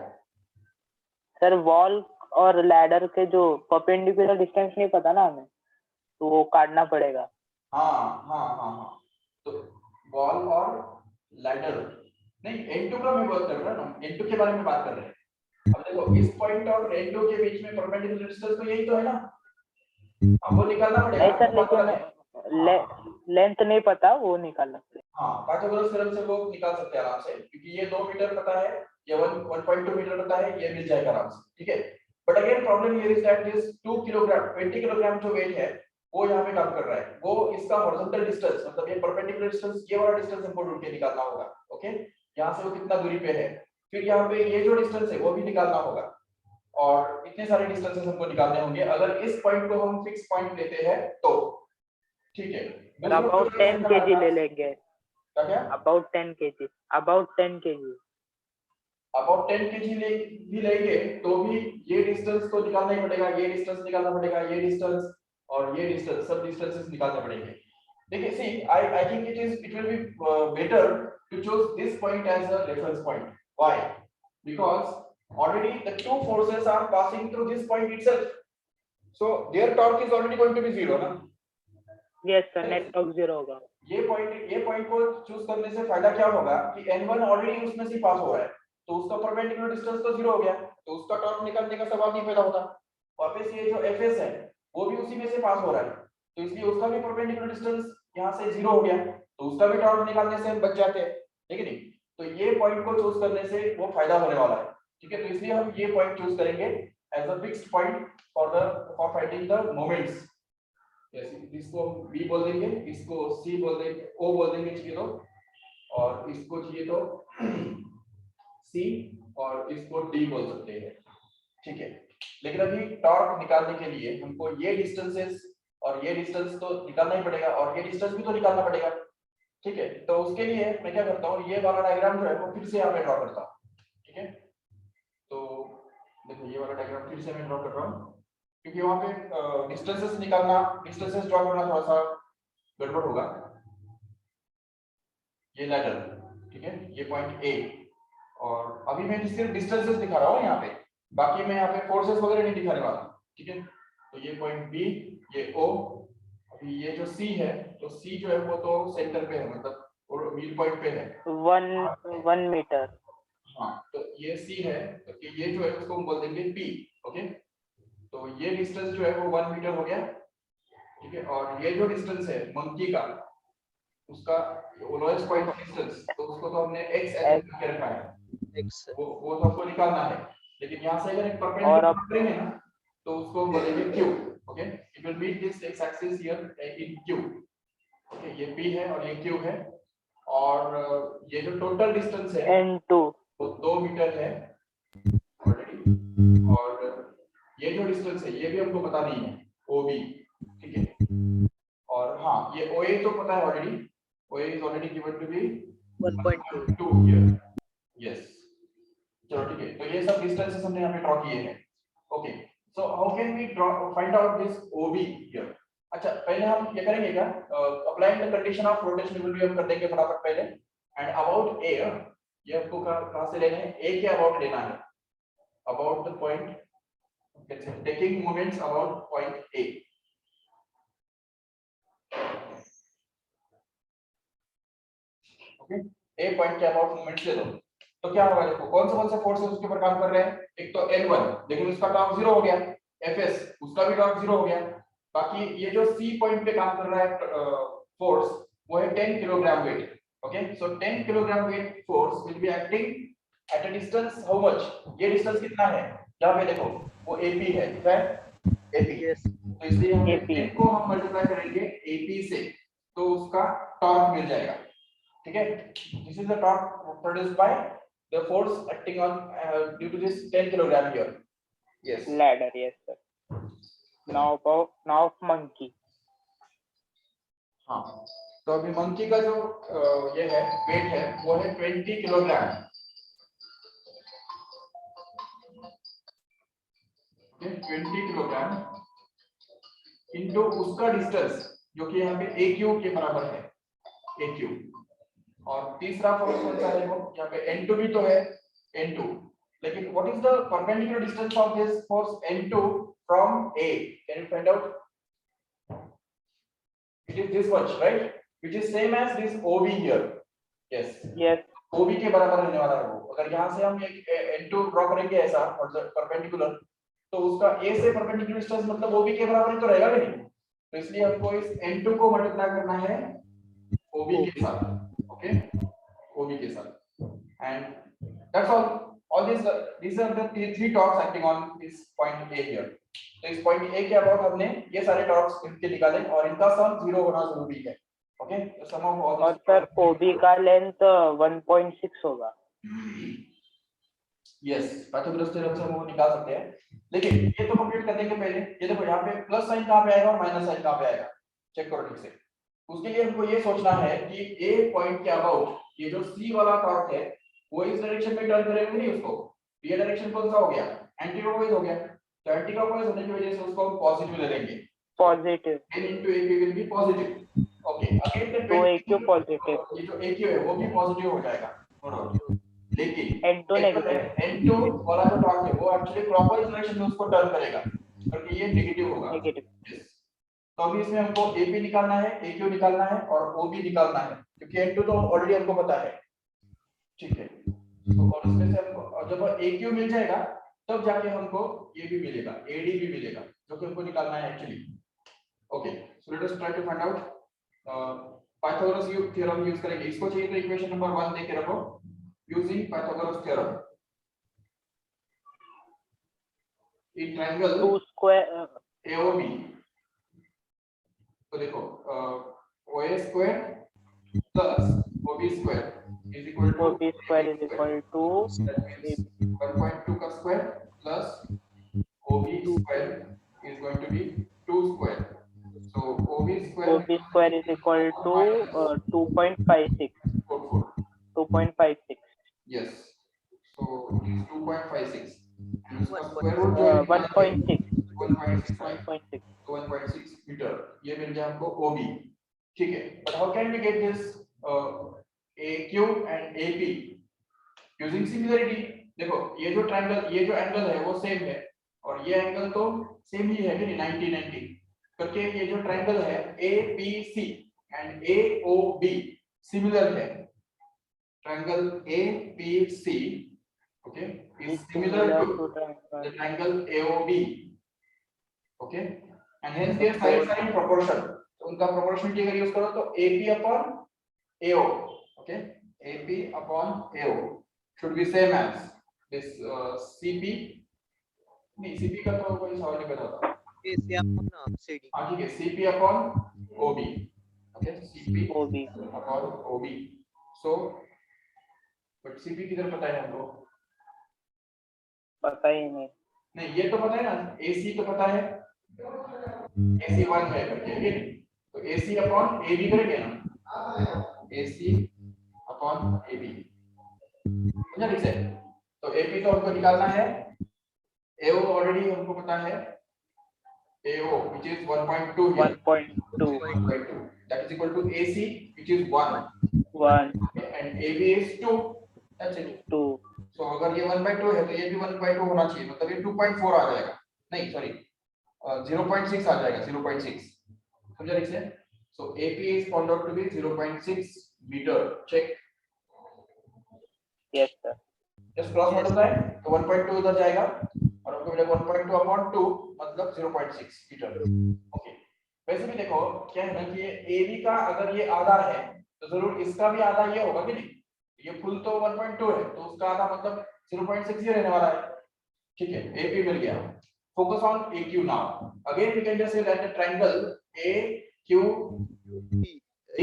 sir wall और ladder के जो परपेंडिकुलर डिस्टेंस नहीं पता ना हमें, तो वो काटना पड़ेगा।
हाँ तो वॉल और लैडर नहीं, N2 का मैं बात कर रहा हूँ ना, N2 के बारे में बात कर रहे हैं। अब देखो इस पॉइंट और N2 के बीच में परपेंडिकुलर डिस्टेंस तो यही तो है ना, अब वो निकालना पड़ेगा।
नहीं सर लेकिन लेंथ नहीं पता, वो निकालना पड़ेगा।
हाँ पाइथागोरस थ्योरम से वो निकाल सकते हैं आराम से, क्योंकि ये 2 मीटर पता है, ये 1.2 मीटर पता है, ये मिल जाएगा आराम से, ठीक है। But again problem here is that this 2 kilogram 20 kilogram जो वेट है वो यहाँ पे काम कर रहा है, वो इसका हॉरिजॉन्टल डिस्टेंस मतलब ये परपेंडिकुलर डिस्टेंस, ये वाला डिस्टेंस हमको ढूंढ के निकालना होगा। ओके, यहाँ से वो कितना दूरी पे है, फिर यहाँ पे ये जो डिस्टेंस है वो भी निकालना होगा, और इतने सारे डिस्टेंसेस हमको निकालने होंगे अगर इस पॉइंट को हम फिक्स पॉइंट लेते हैं तो, ठीक है।
अबाउट 10 kg ले लेंगे।
क्या
अबाउट 10 kg
अबाउट 10 kg भी लेंगे तो भी ये डिस्टेंस तो निकालना ही पड़ेगा, ये डिस्टेंस निकालना पड़ेगा, ये डिस्टेंस और ये डिस्टेंस, सब डिस्टेंसेस निकालने पड़ेंगे। देखिए see I think it will be better to choose this point as a reference point. Why? Because already the two forces are passing through this point itself, so their torque is already going to be 0 ना।
Yes sir, net torque 0 होगा।
ये point को choose करने से फायदा क्या होगा कि N1 ऑलरेडी उसमें से पास हो रहा है, तो उसका परपेंडिकुलर डिस्टेंस तो 0 हो गया, तो उसका टॉर्क निकालने का सवाल नहीं पैदा होता। वापस ये जो Fs है वो भी उसी में से पास हो रहा है, तो इसलिए उसका भी परपेंडिकुलर डिस्टेंस यहाँ से 0 हो गया, तो उसका भी टॉर्क निकालने से हम बच जाते हैं, ठीक है नहीं। तो ये पॉइंट को चूज करने से वो फायदा होने वाला है, ठीक है। तो इसलिए हम ये पॉइंट चूज करेंगे as a fixed point for finding the moments, इसको बी बोल देंगे, इसको सी बोल देंगे, ओ बोल देंगे चाहिए तो, और इसको चाहिए तो सी, और इसको डी बोल सकते हैं, ठीक है। लेकिन अभी टॉर्क निकालने के लिए हमको ये डिस्टेंसेस और ये डिस्टेंस तो निकालना ही पड़ेगा, और ये डिस्टेंस भी तो निकालना पड़ेगा, ठीक है। तो उसके लिए मैं क्या करता हूँ, ये वाला डायग्राम जो है वो फिर से यहाँ पे ड्रॉ करता हूँ, ठीक है। तो देखो ये वाला डायग्राम फिर से मैं ड्रॉ कर रहा हूँ, क्योंकि वहां पे डिस्टेंसेस निकालना, डिस्टेंसेस ड्रॉ करना थोड़ा सा गड़बड़ होगा। ये लैडर, ठीक है, ये पॉइंट ए, और अभी मैं सिर्फ डिस्टेंसेस दिखा रहा हूँ यहाँ पे, बाकी मैं यहाँ पे फोर्सेस वगैरह नहीं दिखाने वाला, ठीक है। तो ये पॉइंट बी, ये ओ, अभी ये जो सी है, तो सी जो है वो तो सेंटर पे है, मतलब और मिड पॉइंट पे है
1 मीटर।
हाँ, तो ये सी है, तो ये जो है उसको हम बोल देंगे पी, ओके। तो ये डिस्टेंस जो है वो 1 मीटर हो गया, ठीक है। और ये जो डिस्टेंस है मंकी का, उसका लोएस्ट पॉइंट डिस्टेंस, तो उसको तो हमने x ऐसे करके रखा है,
X
वो तो आपको निकालना है। लेकिन यहाँ से अगर एक
और
परपेंडिकुलर
अब
करेंगे ना, तो उसको हम बोलेंगे q, okay. It will meet this x axis here in q, okay. ये p है और ये q है, और ये जो टोटल डिस्टेंस है
N2
वो 2 मीटर है ऑलरेडी, और ये जो डिस्टेंस है ये भी हमको पता नहीं है, OB, ठीक है। और हाँ, ये OA तो पता है already, OA is already given to be
1.2
1.2 here, yes। चलो ठीक है, तो ये सब डिस्टेंसेस हमने यहाँ पे ड्रॉ किए हैं, okay. So how can we draw find out this OB here. अच्छा, पहले हम क्या करेंगे क्या, applying the condition of rotational हम कर देंगे फटाफट पहले। एंड अबाउट ए, ये आपको कहाँ से लेना है, ए के अबाउट लेना है, about the point, taking moments about point A, okay. A point के अबाउट मोमेंट्स ले लो, तो क्या होगा, देखो कौन से फोर्सेस उसके ऊपर काम कर रहे हैं। एक तो N1, लेकिन उसका टॉर्क 0 हो गया, Fs उसका भी टॉर्क 0 हो गया, बाकी ये जो C पॉइंट पे काम कर रहा है फोर्स, वो है 10 kilogram weight, okay. So 10 kilogram weight force will be acting at a distance how much, ये डिस्टेंस कितना है, यहाँ पे देखो वो AP है, ठीक है, AP।
Yes
तो इसलिए हम
AP
10 को हम मल्टीप्लाई करेंगे AP से, तो उसका टॉर्क मिल जाएगा, ठीक है। This is the torque produced by the force acting on due to this 10 kilogram here, yes.
ladder, yes sir. Now monkey.
हाँ, तो अभी मंकी का जो ये है वेट है वो है 20 किलोग्राम, ओके। 20 किलोग्राम इनटू उसका डिस्टेंस जो कि यहाँ पे AQ के बराबर है, AQ। और तीसरा फोर्स कौन सा है, वो यहाँ पे N2 भी तो है, N2। लेकिन what is the perpendicular distance of this force N2 from A, can you find out. It is this much, right, which is same as this OB here, yes.
Yes.
OB के बराबर रहने वाला है वो। अगर यहाँ से हम एक N2 ड्रॉ करेंगे ऐसा परपेंडिकुलर, तो उसका A से परपेंडिकुलर डिस्टेंस मतलब OB के बराबर ही तो रहेगा कि नहीं। तो इसलिए हमको इस N2 को मल्टीप्लाई करना है OB के साथ, ओके, OB के साथ। and that's all these are the three torques acting on this point A here। तो इस पॉइंट A के अबाउट हमने ये सारे टॉर्क्स इनके निकाले, और इनका सम 0 होना जरूरी है, ओके। तो सम ऑफ ऑल
और सर OB का लेंथ 1.6 होगा।
यस, पाइथागोरस थ्योरम से हम वो निकाल सकते हैं। लेकिन ये तो कंप्लीट करने के पहले ये देखो यहाँ पे प्लस साइन कहाँ पे आएगा और माइनस साइन कहाँ पे आएगा, चेक करो ठीक से। उसके लिए हमको ये सोचना है कि A पॉइंट के अबाउट ये जो C वाला टॉर्क है वो इस डायरेक्शन में टर्न करेगा नहीं उसको, ये डायरेक्शन कौन सा हो गया, एंटी क्लॉकवाइज हो गया। तो एंटी क्लॉकवाइज होने की वजह से उसको हम पॉजिटिव ले लेंगे,
positive.
n into AP will be positive, okay. Again the
तो AQ पॉजिटिव,
ये जो AQ है वो भी पॉजिटिव हो जाएगा, लेकिन
N2 नेगेटिव।
N2 वाला जो टॉर्क है वो एक्चुअली क्लॉकवाइज डायरेक्शन में उसको टर्न करेगा, क्योंकि ये नेगेटिव होगा,
नेगेटिव।
यस। तो अभी इसमें हमको AP निकालना है, AQ निकालना है और OB निकालना है, क्योंकि N2 तो ऑलरेडी हमको पता है, ठीक है। तो और इसमें से हमको जब AQ मिल जाएगा तब जाके हमको ये भी मिलेगा, AD भी मिलेगा, जो कि हमको निकालना है actually, okay. So let us try to find out Pythagoras theorem use करेंगे। इसको चाहिए तो इक्वेशन नंबर 1 देके रखो, using Pythagoras theorem in triangle
2 square
AOB, तो देखो OA square plus OB square is equal to
OB square is equal to
that means 1.2 का square plus OB square is going to be 2 square. So OB square
OB square is equal to 2.56. 2.56.
Yes. So it is 2.56. And उसका square root जो है
1.6.
1.6
1.6.
1.6 metre ये मिल गया हमको OB. ठीक है. But how can we get this AQ and AP using similarity? देखो ये जो ट्रायंगल ये जो एंगल है वो सेम है और ये एंगल तो सेम ही है कि नहीं 90 90 करके ये जो ट्रायंगल है ABC and AOB सिमिलर है. Triangle APC, okay, is similar to the triangle AOB, okay, and hence their sides are in proportion. So उनका proportionality अगर use करो तो AP upon AO, okay, AP upon AO should be same as this CP. नहीं CP का तो कोई सवाल नहीं बता था.
AC upon CD.
हाँ ठीक है CP upon OB, okay, CP
OB.
upon OB. So but CP किधर पता है हमको?
पता ही नहीं.
नहीं ये तो पता है ना एसी तो पता है एसी 1 है करके ठीक है तो एसी अपॉन एबी करेंगे ना एसी अपॉन एबी समझा ठीक है तो एपी तो हमको निकालना है एओ ऑलरेडी हमको पता है एओ which is 1.2 here 1.2 that is equal to AC which is 1 and AB is 2. That's it. 2. So अगर ये 1/2 है तो ये भी 1/2 होना चाहिए मतलब ये 2.4 आ जाएगा नहीं सॉरी 0.6 आ जाएगा 0.6 समझा ठीक है so AP is found out to be 0.6 meter check
yes sir
just cross multiply तो 1.2 उधर जाएगा और हमको मिलेगा 1.2 upon 2 मतलब 0.6 मीटर ओके वैसे भी देखो क्या है ना कि ये AB का अगर ये आधा है तो जरूर इसका भी आधा ये होगा कि नहीं ये फुल तो 1.2 है तो उसका आधा मतलब 0.6 ही रहने वाला है ठीक है AP मिल गया focus on AQ now again we can just say that the triangle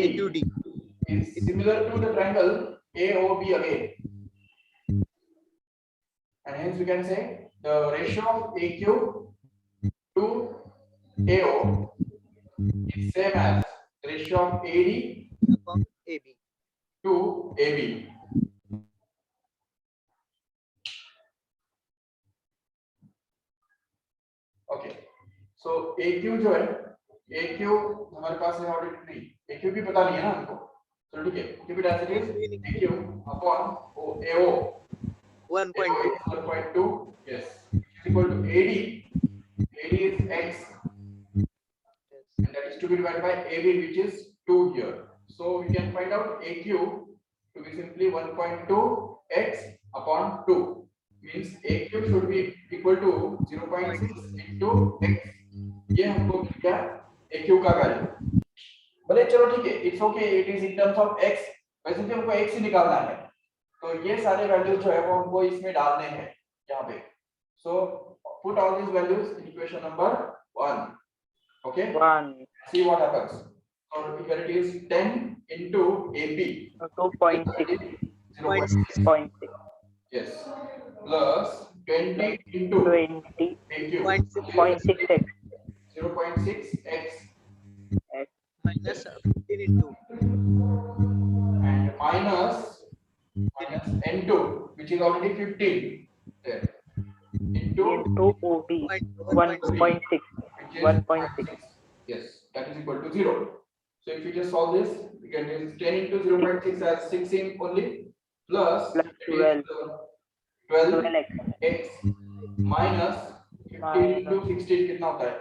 AQD is similar to the triangle AOB again and hence we can say the ratio of AQ to AO is same as the ratio of AD
upon AB.
to AB. Okay. So AQ जो है AQ हमारे पास है already नहीं AQ भी पता नहीं है ना हमको तो ठीक है keep it as it is AQ upon AO 1.2 yes is equal to AD is X and that is to be divided by AB which is 2 here. So we can find out AQ to be simply 1.2 x upon 2 means AQ should be equal to 0.6 into x. ये हमको मिल गया AQ का value भले चलो ठीक है it's okay it is in terms of x वैसे भी हमको x ही निकालना है तो ये सारे वैल्यूज जो है वो हमको इसमें डालने हैं यहाँ पे so put all these values in equation number 1 okay 1 see what happens. So here it is 10 into AP
2.6 0.6
yes plus 20 into
20
AQ
0.6x
0.6x
minus 15 into
and minus N2 which is already 15 there into
OB 1.6
yes that is equal to 0. So if you just solve this, we can use 10 into 0.6 as 16 only plus 12x minus 15 into 16 कितना होता है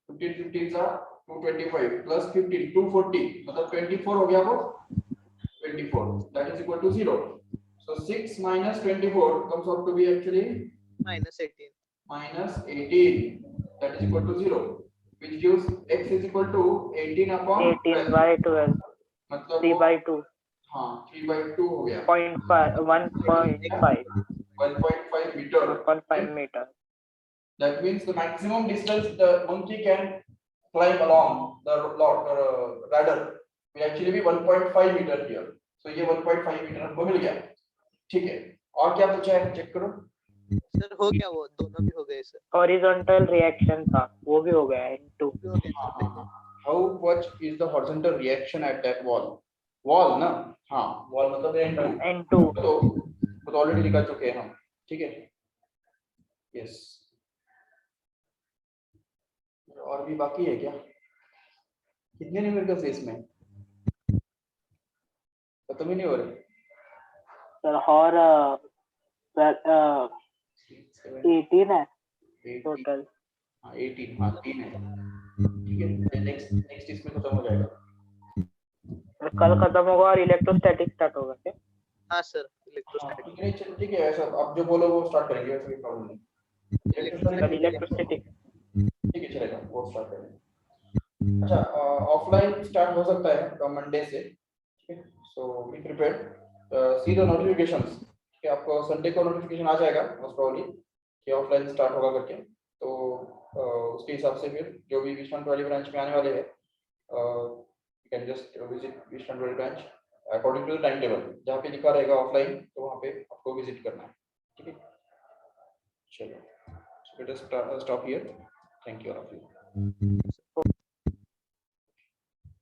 15 15 का 225 plus 15 240 मतलब 24 हो गया वो 24 that is equal to 0. So 6 minus 24 comes out to be actually
minus 18
that is equal to 0. Which gives x is equal to 18 upon
18 by 12
मतलब
3 by 2
हाँ 3 by 2 हो गया
1.5
meter
1.5 meter
that means the maximum distance the monkey can climb along the ladder will actually be 1.5 meter here. So ये 1.5 metre हमको मिल गया, ठीक है। और क्या पूछा है, चेक करो
सर हो गया, वो दोनों भी हो गए सर।
हॉरिजॉन्टल रिएक्शन था, वो भी हो गया N2।
भी हो गया सर पहले।
How much is the horizontal reaction at that wall? Wall ना, हाँ wall मतलब N2
N2
तो ऑलरेडी निकाल चुके हैं हम, ठीक है। यस, और भी बाकी है क्या, कितने न्यूमेरिकल्स है इसमें, खत्म ही नहीं हो रहे।
सर, और 18 है टोटल।
हाँ 18, हाँ 3 है, ठीक है। नेक्स्ट इसमें खत्म हो जाएगा।
कल खत्म होगा और इलेक्ट्रोस्टैटिक स्टार्ट होगा क्या?
हाँ सर,
हाँ
इलेक्ट्रोस्टैटिक।
ठीक है, ठीक है, ऐसा आप जो बोलो वो स्टार्ट करेंगे, वैसे कोई प्रॉब्लम नहीं।
इलेक्ट्रोस्टैटिक
ठीक है, चलेगा, वो स्टार्ट करेंगे। अच्छा, ऑफलाइन स्टार्ट हो सकता है मंडे से, ठीक है। So be prepared, see the notifications कि आपको संडे को नोटिफिकेशन आ जाएगा मोस्ट प्रोबब्ली कि ऑफलाइन स्टार्ट होगा करके। तो उसके हिसाब से फिर जो भी विस्टर्न वैली ब्रांच में आने वाले हैं, you can just visit Western Valley branch according to the time table, जहाँ पे लिखा रहेगा ऑफलाइन तो वहाँ पे आपको विजिट करना है, ठीक है। चलो, so let us stop here. Thank you all of you.